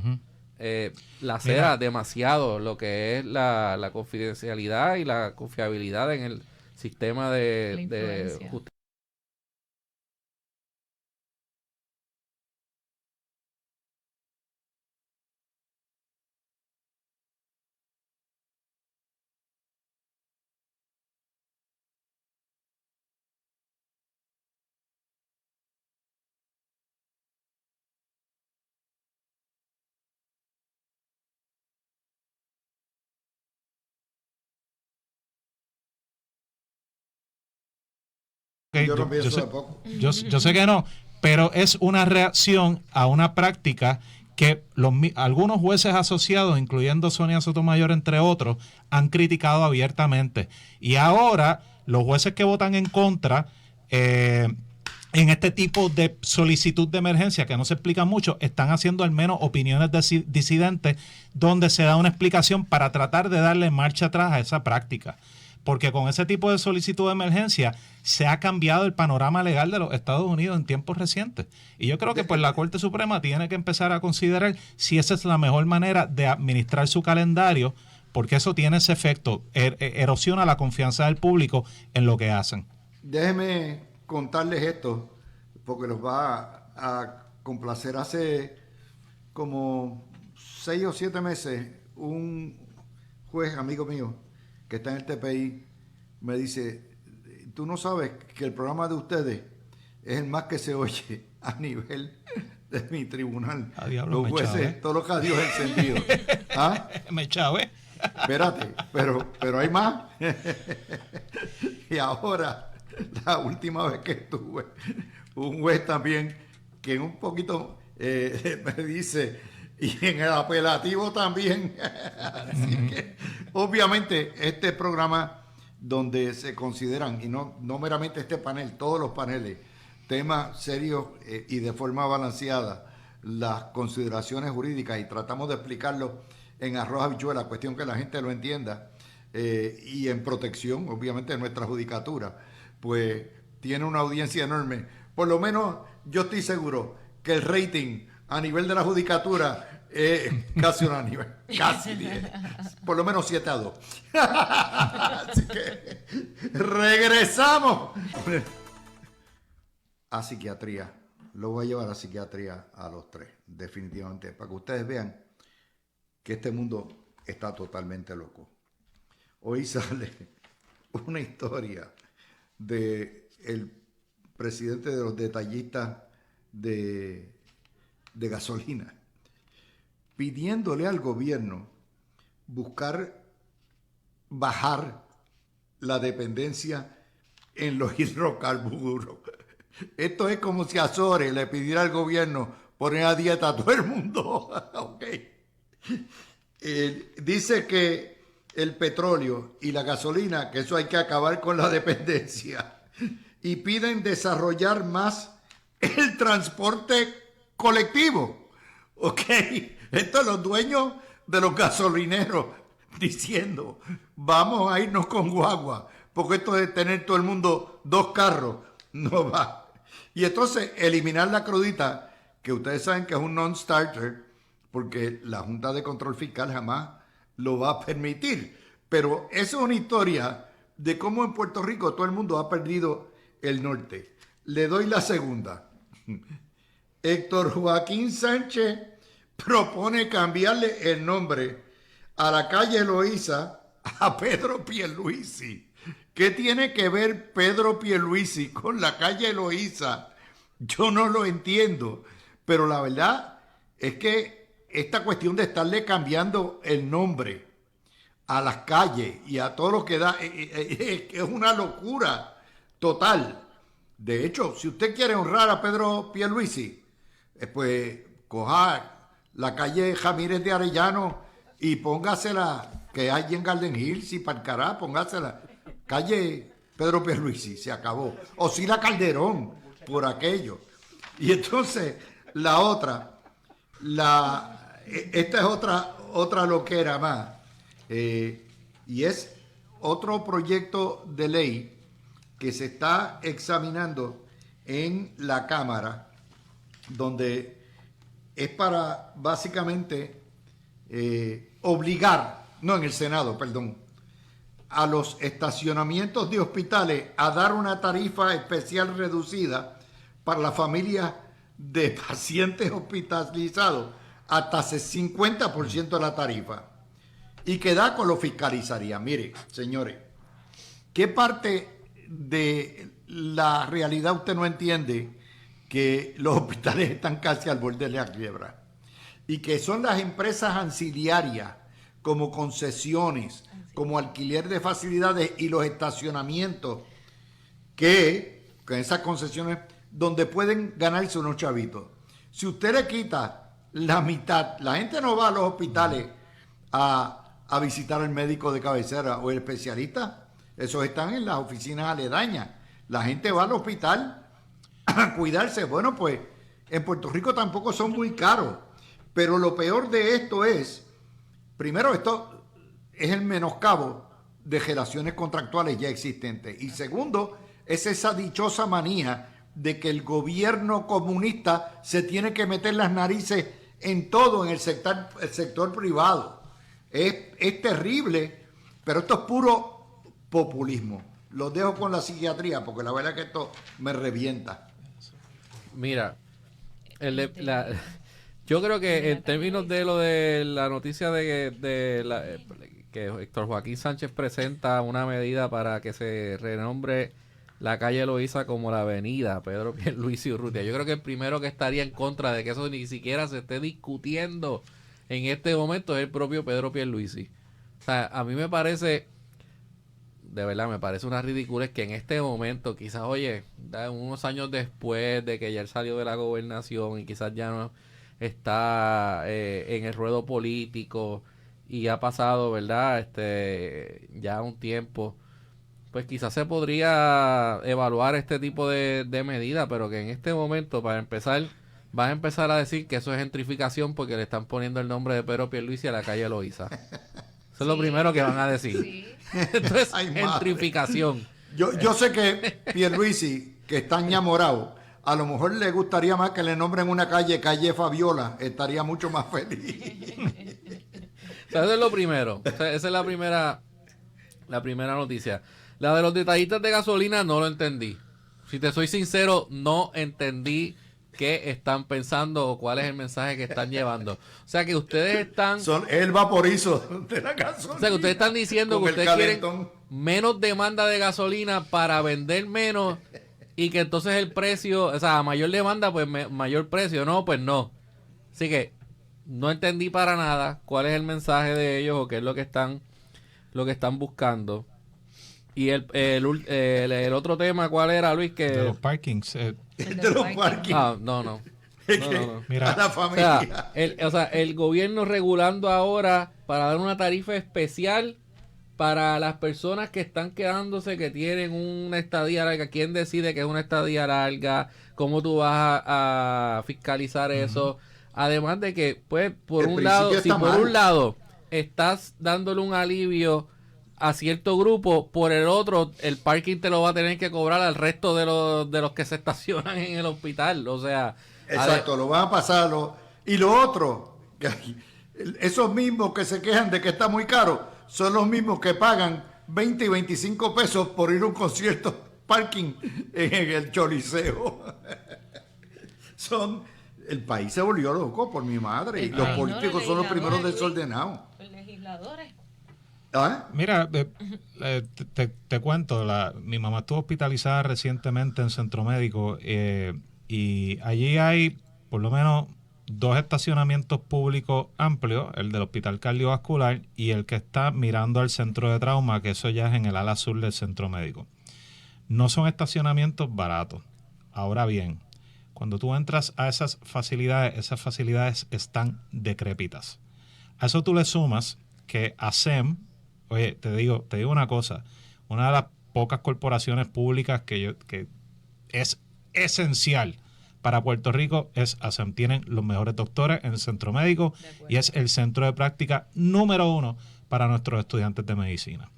Speaker 2: lacera demasiado lo que es la confidencialidad y la confiabilidad en el sistema de justicia.
Speaker 4: Okay,
Speaker 1: Yo no pienso
Speaker 4: sé,
Speaker 1: tampoco.
Speaker 4: yo sé que no, pero es una reacción a una práctica que algunos jueces asociados, incluyendo Sonia Sotomayor, entre otros, han criticado abiertamente. Y ahora los jueces que votan en contra en este tipo de solicitud de emergencia, que no se explica mucho, están haciendo al menos opiniones disidentes donde se da una explicación para tratar de darle marcha atrás a esa práctica. Porque con ese tipo de solicitud de emergencia se ha cambiado el panorama legal de los Estados Unidos en tiempos recientes. Y yo creo que pues la Corte Suprema tiene que empezar a considerar si esa es la mejor manera de administrar su calendario, porque eso tiene ese efecto, erosiona la confianza del público en lo que hacen.
Speaker 1: Déjeme contarles esto, porque los va a complacer. Hace como 6 o 7 meses, un juez amigo mío que está en el TPI me dice: tú no sabes que el programa de ustedes es el más que se oye a nivel de mi tribunal.
Speaker 4: Diablo,
Speaker 1: los jueces, todos los cadios encendidos. ¿Ah?
Speaker 4: Me chave.
Speaker 1: Espérate, pero hay más. Y ahora, la última vez que estuve, un juez también que un poquito me dice, y en el apelativo también. Así que, obviamente, este programa donde se consideran, y no meramente este panel, todos los paneles, temas serios y de forma balanceada, las consideraciones jurídicas, y tratamos de explicarlo en arroz habichuela, cuestión que la gente lo entienda, y en protección, obviamente, de nuestra judicatura, pues tiene una audiencia enorme. Por lo menos yo estoy seguro que el rating a nivel de la judicatura es casi unánime, casi 10, por lo menos 7-2. Así que regresamos a psiquiatría. Lo voy a llevar a psiquiatría a los 3, definitivamente, para que ustedes vean que este mundo está totalmente loco. Hoy sale una historia de el presidente de los detallistas de gasolina, pidiéndole al gobierno bajar la dependencia en los hidrocarburos. Esto es como si Azores le pidiera al gobierno poner a dieta a todo el mundo. Okay. Dice que el petróleo y la gasolina, que eso hay que acabar con la dependencia, y piden desarrollar más el transporte colectivo. Ok, esto es los dueños de los gasolineros diciendo: vamos a irnos con guagua, porque esto de tener todo el mundo 2 carros no va. Y entonces eliminar la crudita, que ustedes saben que es un non-starter, porque la Junta de Control Fiscal jamás lo va a permitir. Pero esa es una historia de cómo en Puerto Rico todo el mundo ha perdido el norte. Le doy la segunda. Héctor Joaquín Sánchez propone cambiarle el nombre a la calle Loíza a Pedro Pierluisi. ¿Qué tiene que ver Pedro Pierluisi con la calle Loíza? Yo no lo entiendo, pero la verdad es que esta cuestión de estarle cambiando el nombre a las calles y a todo lo que da es una locura total. De hecho, si usted quiere honrar a Pedro Pierluisi, pues coja la calle Jamírez de Arellano y póngasela, que hay en Garden Hills y Parcará, póngasela, calle Pedro Pierluisi, se acabó. O Sila Calderón, por aquello. Y entonces, la otra, esta es otra loquera más, y es otro proyecto de ley que se está examinando en la Cámara, donde es para básicamente obligar, no en el Senado, perdón, a los estacionamientos de hospitales a dar una tarifa especial reducida para las familias de pacientes hospitalizados, hasta 50% de la tarifa. Y que DACO lo fiscalizaría. Mire, señores, ¿qué parte de la realidad usted no entiende? Que los hospitales están casi al borde de la quiebra y que son las empresas ancillarias como concesiones, como alquiler de facilidades y los estacionamientos que con esas concesiones donde pueden ganarse unos chavitos. Si usted le quita la mitad, la gente no va a los hospitales a visitar al médico de cabecera o el especialista, esos están en las oficinas aledañas. La gente va al hospital a cuidarse. Bueno, pues en Puerto Rico tampoco son muy caros, pero lo peor de esto es, primero, esto es el menoscabo de relaciones contractuales ya existentes, y segundo, es esa dichosa manía de que el gobierno comunista se tiene que meter las narices en todo, en el sector privado. Es terrible, pero esto es puro populismo. Los dejo con la psiquiatría porque la verdad es que esto me revienta.
Speaker 2: Mira, yo creo que en términos de lo de la noticia que Héctor Joaquín Sánchez presenta una medida para que se renombre la calle Loíza como la avenida Pedro Pierluisi Urrutia, yo creo que el primero que estaría en contra de que eso ni siquiera se esté discutiendo en este momento es el propio Pedro Pierluisi. O sea, a mí me parece, de verdad, me parece una ridiculez que en este momento, quizás, oye, unos años después de que ya él salió de la gobernación y quizás ya no está en el ruedo político y ha pasado, ¿verdad? Ya un tiempo, pues quizás se podría evaluar este tipo de medida, pero que en este momento, para empezar, van a empezar a decir que eso es gentrificación porque le están poniendo el nombre de Pedro Pierluisi a la calle Loíza. Eso es lo primero que van a decir.
Speaker 3: Sí.
Speaker 2: Entonces,
Speaker 1: Ay, madre.
Speaker 2: gentrificación.
Speaker 1: Yo sé que Pierluisi, que está enamorado, a lo mejor le gustaría más que le nombren una calle Fabiola, estaría mucho más feliz.
Speaker 2: O sea, eso es lo primero. O sea, esa es la primera noticia. La de los detallistas de gasolina no lo entendí. Si te soy sincero, no entendí qué están pensando o cuál es el mensaje que están llevando. O sea, que ustedes están...
Speaker 1: Son el vaporizo de la gasolina.
Speaker 2: O sea, que ustedes están diciendo
Speaker 1: Con
Speaker 2: que
Speaker 1: el
Speaker 2: ustedes quieren
Speaker 1: calentón.
Speaker 2: menos demanda de gasolina para vender menos y que entonces el precio, o sea, a mayor demanda, pues mayor precio. No, pues no. Así que no entendí para nada cuál es el mensaje de ellos o qué es lo que están buscando. Y el otro tema, ¿cuál era, Luis? Que...
Speaker 4: De los parkings.
Speaker 1: De los parkings.
Speaker 2: Ah, no. No.
Speaker 4: Mira,
Speaker 1: A la familia.
Speaker 2: O sea, el gobierno regulando ahora para dar una tarifa especial para las personas que están quedándose, que tienen una estadía larga. ¿Quién decide que es una estadía larga? ¿Cómo tú vas a fiscalizar eso? Además de que, pues, por
Speaker 1: El
Speaker 2: un lado,
Speaker 1: principio
Speaker 2: si
Speaker 1: está
Speaker 2: por
Speaker 1: mal.
Speaker 2: un lado estás dándole un alivio a cierto grupo, por el otro, el parking te lo va a tener que cobrar al resto de los que se estacionan en el hospital. O sea,
Speaker 1: Exacto, lo van a pasar. Y lo otro, que esos mismos que se quejan de que está muy caro, son los mismos que pagan 20 y 25 pesos por ir a un concierto parking en el Choliseo. El país se volvió loco por mi madre. Y los
Speaker 3: Ay, no,
Speaker 1: políticos son los primeros
Speaker 3: legisladores,
Speaker 1: desordenados.
Speaker 3: Los legisladores.
Speaker 1: ¿Ah?
Speaker 4: Mira, te cuento, mi mamá estuvo hospitalizada recientemente en Centro Médico y allí hay por lo menos 2 estacionamientos públicos amplios, el del Hospital Cardiovascular y el que está mirando al centro de trauma, que eso ya es en el ala sur del Centro Médico. No son estacionamientos baratos. Ahora bien, cuando tú entras a esas facilidades están decrépitas. A eso tú le sumas que ASEM, oye, te digo una cosa, una de las pocas corporaciones públicas que es esencial para Puerto Rico es ASEM. Tienen los mejores doctores en el centro médico y es el centro de práctica número 1 para nuestros estudiantes de medicina.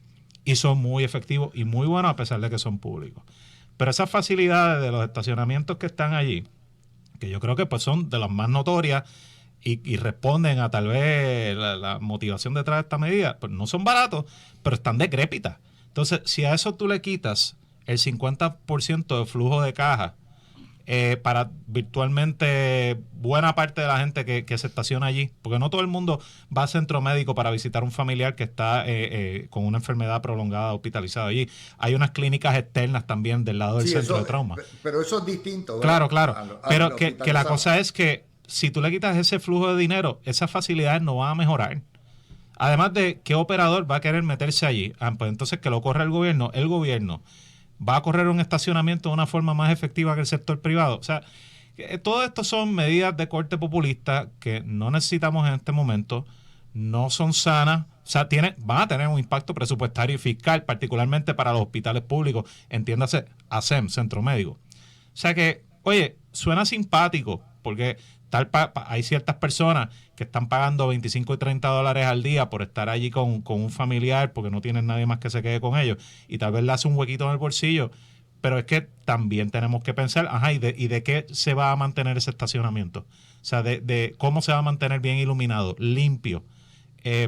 Speaker 4: Y son muy efectivos y muy buenos a pesar de que son públicos. Pero esas facilidades de los estacionamientos que están allí, que yo creo que pues son de las más notorias y responden a tal vez la motivación detrás de esta medida, pues no son baratos, pero están decrépitas. Entonces, si a eso tú le quitas el 50% de flujo de caja para virtualmente buena parte de la gente que se estaciona allí, porque no todo el mundo va a centro médico para visitar un familiar que está con una enfermedad prolongada hospitalizado allí. Hay unas clínicas externas también del lado del centro de trauma.
Speaker 1: Pero eso es distinto, ¿verdad?
Speaker 4: Claro. Pero que la cosa es que si tú le quitas ese flujo de dinero, esas facilidades no van a mejorar. Además de qué operador va a querer meterse allí. Pues entonces que lo corra el gobierno. El gobierno va a correr un estacionamiento de una forma más efectiva que el sector privado. O sea, todo esto son medidas de corte populista que no necesitamos en este momento, no son sanas. O sea, van a tener un impacto presupuestario y fiscal, particularmente para los hospitales públicos, entiéndase, ASEM, Centro Médico. O sea que, oye, suena simpático, porque hay ciertas personas que están pagando $25 y $30 al día por estar allí con un familiar porque no tienen nadie más que se quede con ellos y tal vez le hace un huequito en el bolsillo, pero es que también tenemos que pensar, ¿y de qué se va a mantener ese estacionamiento? O sea, de cómo se va a mantener bien iluminado, limpio,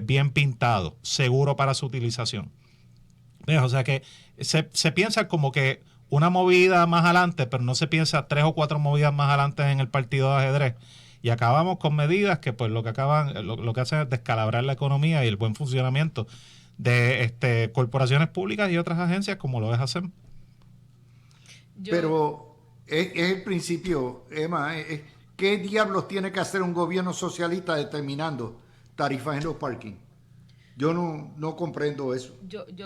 Speaker 4: bien pintado, seguro para su utilización. O sea que se piensa como que una movida más adelante, pero no se piensa 3 o 4 movidas más adelante en el partido de ajedrez. Y acabamos con medidas que pues lo que hacen es descalabrar la economía y el buen funcionamiento de corporaciones públicas y otras agencias como lo es ASEM.
Speaker 1: Pero es el principio, Emma, ¿qué diablos tiene que hacer un gobierno socialista determinando tarifas en los parkings? Yo no comprendo eso.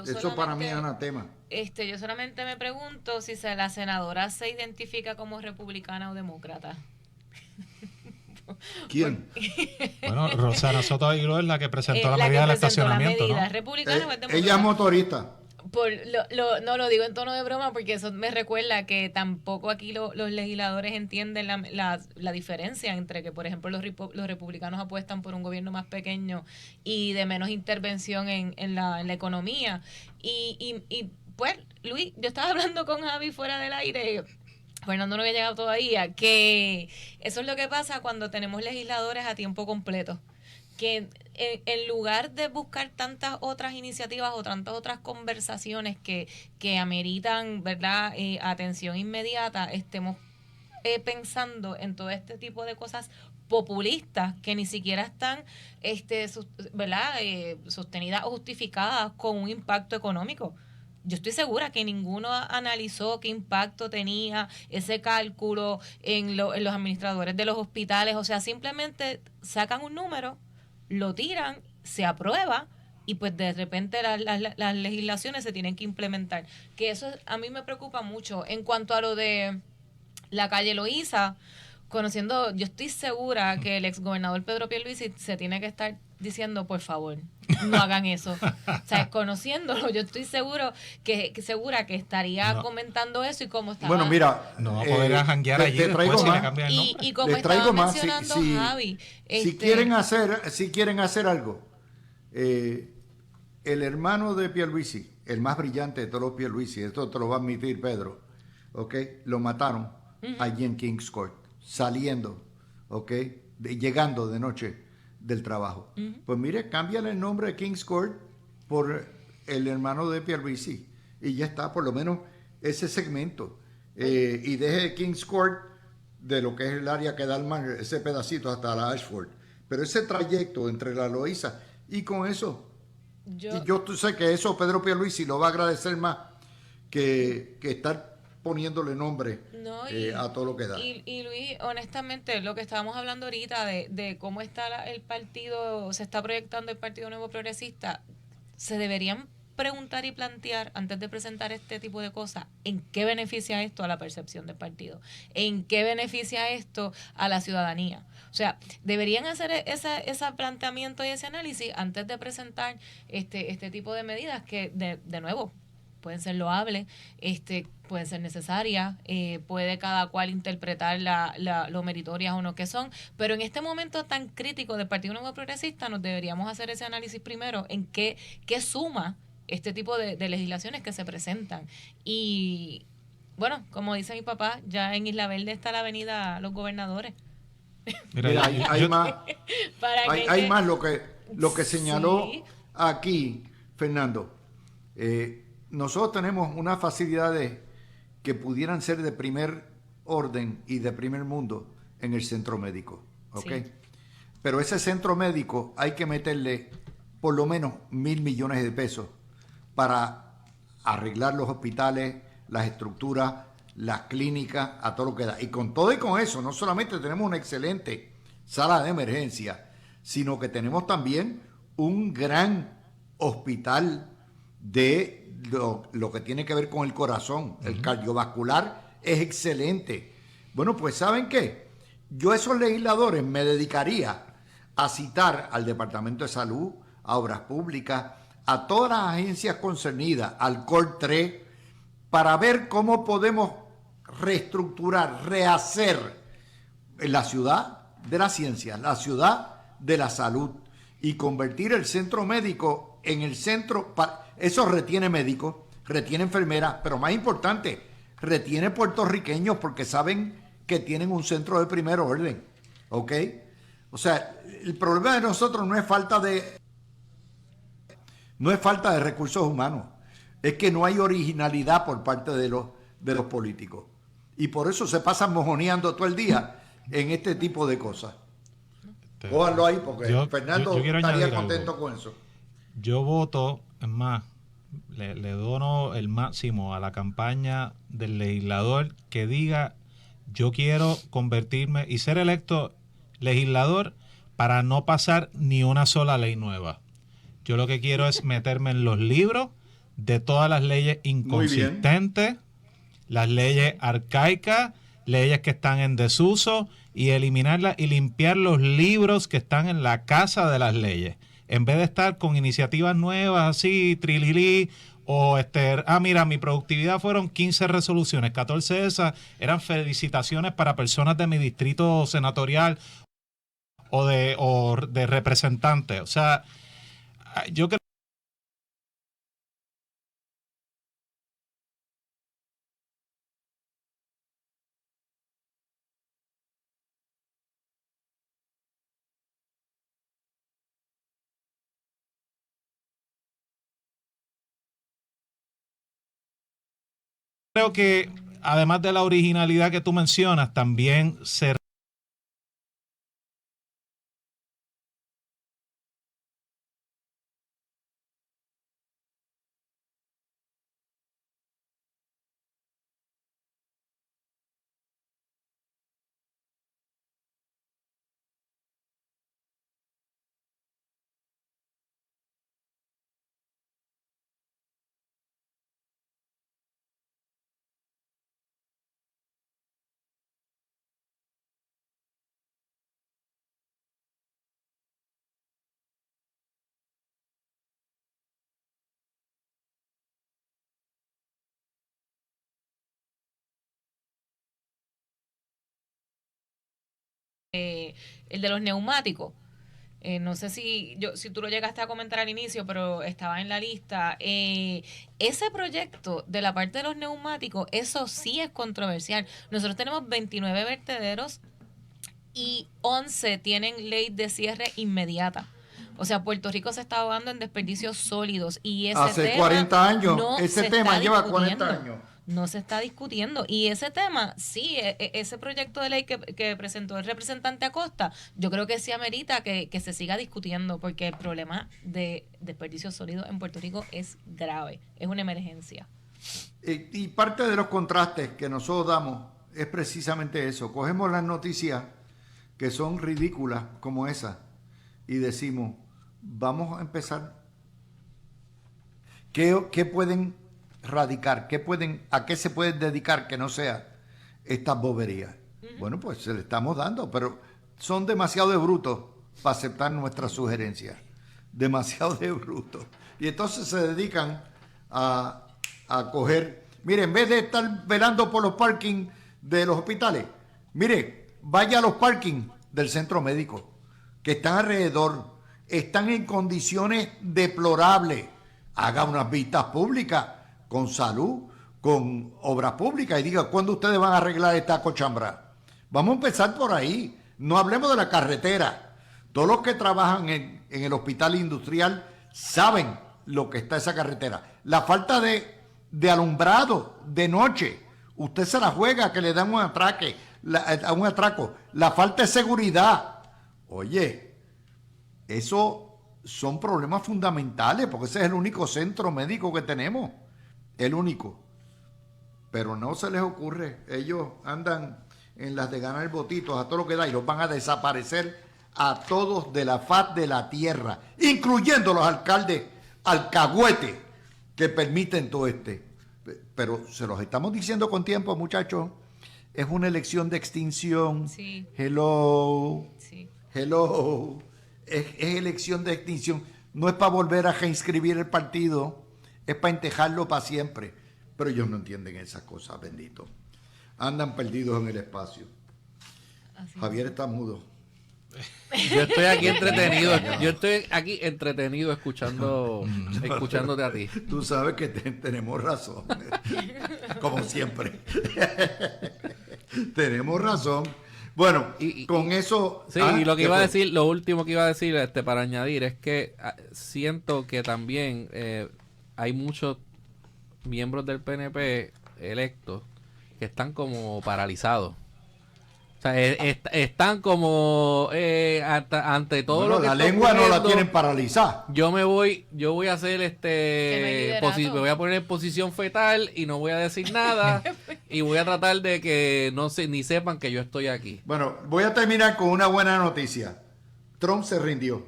Speaker 1: Eso para mí es anatema.
Speaker 3: Yo solamente me pregunto si la senadora se identifica como republicana o demócrata.
Speaker 1: ¿Quién?
Speaker 4: Bueno, Rosana Soto Aguiló es la que presentó la medida del estacionamiento, ¿no?
Speaker 3: ¿Es republicana o es demócrata?
Speaker 1: Ella es motorista.
Speaker 3: No lo digo en tono de broma porque eso me recuerda que tampoco aquí los legisladores entienden la diferencia entre que, por ejemplo, los republicanos apuestan por un gobierno más pequeño y de menos intervención en la economía. Y pues, Luis, yo estaba hablando con Javi fuera del aire, Fernando no había llegado todavía, que eso es lo que pasa cuando tenemos legisladores a tiempo completo. Que en lugar de buscar tantas otras iniciativas o tantas otras conversaciones que ameritan, ¿verdad?, atención inmediata, estemos pensando en todo este tipo de cosas populistas que ni siquiera están ¿verdad?, sostenidas o justificadas con un impacto económico. Yo estoy segura que ninguno analizó qué impacto tenía ese cálculo en los administradores de los hospitales. O sea, simplemente sacan un número, lo tiran, se aprueba y pues de repente las legislaciones se tienen que implementar. Que eso a mí me preocupa mucho. En cuanto a lo de la calle Loíza, yo estoy segura que el exgobernador Pedro Pierluisi se tiene que estar diciendo, por favor, no hagan eso. O sea, conociéndolo, yo estoy segura que estaría comentando eso y cómo estaba.
Speaker 1: Bueno, mira,
Speaker 4: no va a poder janguear allí después si le cambian el nombre.
Speaker 3: Y como estaba mencionando Javi,
Speaker 1: si quieren hacer algo, el hermano de Pierluisi, el más brillante de todos los Pierluisi, esto te lo va a admitir Pedro, lo mataron allí en Kings Court, saliendo, llegando de noche del trabajo. Pues mire, cámbiale el nombre de Kings Court por el hermano de Pierluisi y ya está. Por lo menos ese segmento y deje Kings Court de lo que es el área que da ese pedacito hasta la Ashford. Pero ese trayecto entre la Loíza y con eso, y yo sé que eso Pedro Pierluisi lo va a agradecer más que estar poniéndole nombre a todo lo que da.
Speaker 3: Y Luis, honestamente, lo que estábamos hablando ahorita de cómo está el partido, se está proyectando el Partido Nuevo Progresista, se deberían preguntar y plantear antes de presentar este tipo de cosas, ¿en qué beneficia esto a la percepción del partido? ¿En qué beneficia esto a la ciudadanía? O sea, deberían hacer ese planteamiento y ese análisis antes de presentar este tipo de medidas que, de nuevo, pueden ser loables, pueden ser necesarias, puede cada cual interpretar lo meritorias o no que son, pero en este momento tan crítico del Partido Nuevo Progresista nos deberíamos hacer ese análisis primero en qué suma este tipo de legislaciones que se presentan. Y bueno, como dice mi papá, ya en Isla Verde está la avenida Los Gobernadores.
Speaker 1: Mira, hay más lo que señaló
Speaker 3: sí.
Speaker 1: aquí Fernando. Nosotros tenemos unas facilidades que pudieran ser de primer orden y de primer mundo en el centro médico, ¿ok? Sí. Pero ese centro médico hay que meterle por lo menos 1.000 millones de pesos para arreglar los hospitales, las estructuras, las clínicas, a todo lo que da. Y con todo y con eso, no solamente tenemos una excelente sala de emergencia, sino que tenemos también un gran hospital de lo que tiene que ver con el corazón. El cardiovascular es excelente. Bueno, pues ¿saben qué? Yo a esos legisladores me dedicaría a citar al Departamento de Salud, a Obras Públicas, a todas las agencias concernidas, al COR 3, para ver cómo podemos reestructurar, rehacer la ciudad de la ciencia, la ciudad de la salud, y convertir el centro médico en el centro. Eso retiene médicos, retiene enfermeras, pero más importante, retiene puertorriqueños porque saben que tienen un centro de primer orden, ¿ok? O sea, el problema de nosotros no es falta de recursos humanos, es que no hay originalidad por parte de los políticos. Y por eso se pasan mojoneando todo el día en este tipo de cosas. Cójanlo ahí porque Fernando estaría contento con eso.
Speaker 4: Yo voto, es más, le dono el máximo a la campaña del legislador que diga: yo quiero convertirme y ser electo legislador para no pasar ni una sola ley nueva. Yo lo que quiero es meterme en los libros de todas las leyes inconsistentes, las leyes arcaicas, leyes que están en desuso, y eliminarlas y limpiar los libros que están en la casa de las leyes. En vez de estar con iniciativas nuevas así, trililí, o mira, mi productividad fueron 15 resoluciones, 14 de esas eran felicitaciones para personas de mi distrito senatorial o de representantes. O sea, yo creo que además de la originalidad que tú mencionas, también se
Speaker 3: el de los neumáticos. No sé si tú lo llegaste a comentar al inicio, pero estaba en la lista. Ese proyecto de la parte de los neumáticos, eso sí es controversial. Nosotros tenemos 29 vertederos y 11 tienen ley de cierre inmediata. O sea, Puerto Rico se está ahogando en desperdicios sólidos y ese
Speaker 1: hace
Speaker 3: tema
Speaker 1: 40 años,
Speaker 3: no
Speaker 1: ese
Speaker 3: se
Speaker 1: tema
Speaker 3: está
Speaker 1: lleva
Speaker 3: discutiendo.
Speaker 1: 40 años.
Speaker 3: no se está discutiendo. Y ese tema, sí, ese proyecto de ley que presentó el representante Acosta, yo creo que sí amerita que se siga discutiendo, porque el problema de desperdicio sólido en Puerto Rico es grave, es una emergencia.
Speaker 1: Y parte de los contrastes que nosotros damos es precisamente eso. Cogemos las noticias que son ridículas como esa y decimos, vamos a empezar. ¿Qué pueden radicar? ¿A qué se pueden dedicar que no sea estas boberías? Bueno, pues se le estamos dando, pero son demasiado de brutos para aceptar nuestras sugerencias. Demasiado de brutos. Y entonces se dedican a coger. Mire, en vez de estar velando por los parkings de los hospitales, mire, vaya a los parkings del centro médico, que están alrededor, están en condiciones deplorables. Haga unas vistas públicas con salud, con obras públicas y diga, ¿cuándo ustedes van a arreglar esta cochambra? Vamos a empezar por ahí. No hablemos de la carretera. Todos los que trabajan en el hospital industrial saben lo que está esa carretera. La falta de alumbrado de noche, usted se la juega que le dan un atraco. La falta de seguridad. Oye, eso son problemas fundamentales, porque ese es el único centro médico que tenemos, el único. Pero no se les ocurre, ellos andan en las de ganar botitos a todo lo que da y los van a desaparecer a todos de la faz de la tierra, incluyendo los alcaldes alcahuetes que permiten todo Pero se los estamos diciendo con tiempo, muchachos. Es una elección de extinción.
Speaker 3: Sí.
Speaker 1: Hello.
Speaker 3: Sí.
Speaker 1: Hello. Es elección de extinción. No es para volver a reinscribir el partido. Es para entejarlo para siempre. Pero ellos no entienden esas cosas, bendito. Andan perdidos en el espacio.
Speaker 3: Así
Speaker 1: Javier está mudo.
Speaker 2: Yo estoy aquí entretenido. Yo estoy aquí entretenido escuchándote a ti.
Speaker 1: Tú sabes que tenemos razón. Como siempre. Tenemos razón. Bueno, con eso...
Speaker 2: Sí, y lo que iba a decir, lo último que iba a decir para añadir es que siento que también hay muchos miembros del PNP electos que están como paralizados. O sea, están como ante todo lo que
Speaker 1: la
Speaker 2: está
Speaker 1: lengua no la
Speaker 2: ocurriendo.
Speaker 1: tienen paralizada.
Speaker 2: Yo voy a hacer
Speaker 3: Que no hay liderato.
Speaker 2: me voy a poner en posición fetal y no voy a decir nada y voy a tratar de que ni sepan que yo estoy aquí.
Speaker 1: Bueno, voy a terminar con una buena noticia. Trump se rindió,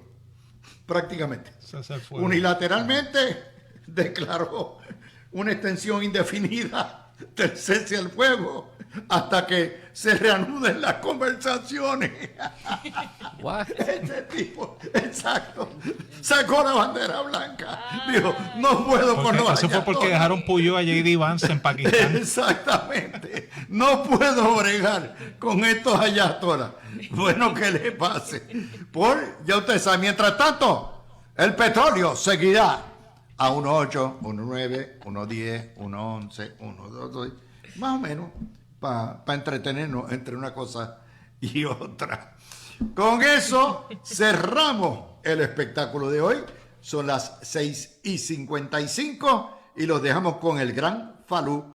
Speaker 1: prácticamente.
Speaker 4: Se fue.
Speaker 1: Unilateralmente declaró una extensión indefinida del cese al fuego hasta que se reanuden las conversaciones.
Speaker 2: What?
Speaker 1: Ese tipo, exacto, sacó la bandera blanca. Dijo, no puedo con los
Speaker 4: Eso fue porque
Speaker 1: ayatollahs.
Speaker 4: dejaron Puyo a J.D. Vance en Pakistán.
Speaker 1: Exactamente. No puedo bregar con estos ayatollahs. Bueno, que le pase. Ya usted sabe, mientras tanto, el petróleo seguirá a 1.8, 1.9, 1.10, 1.11, 1.12, más o menos, para entretenernos entre una cosa y otra. Con eso cerramos el espectáculo de hoy. Son las 6:55 y los dejamos con el gran Falú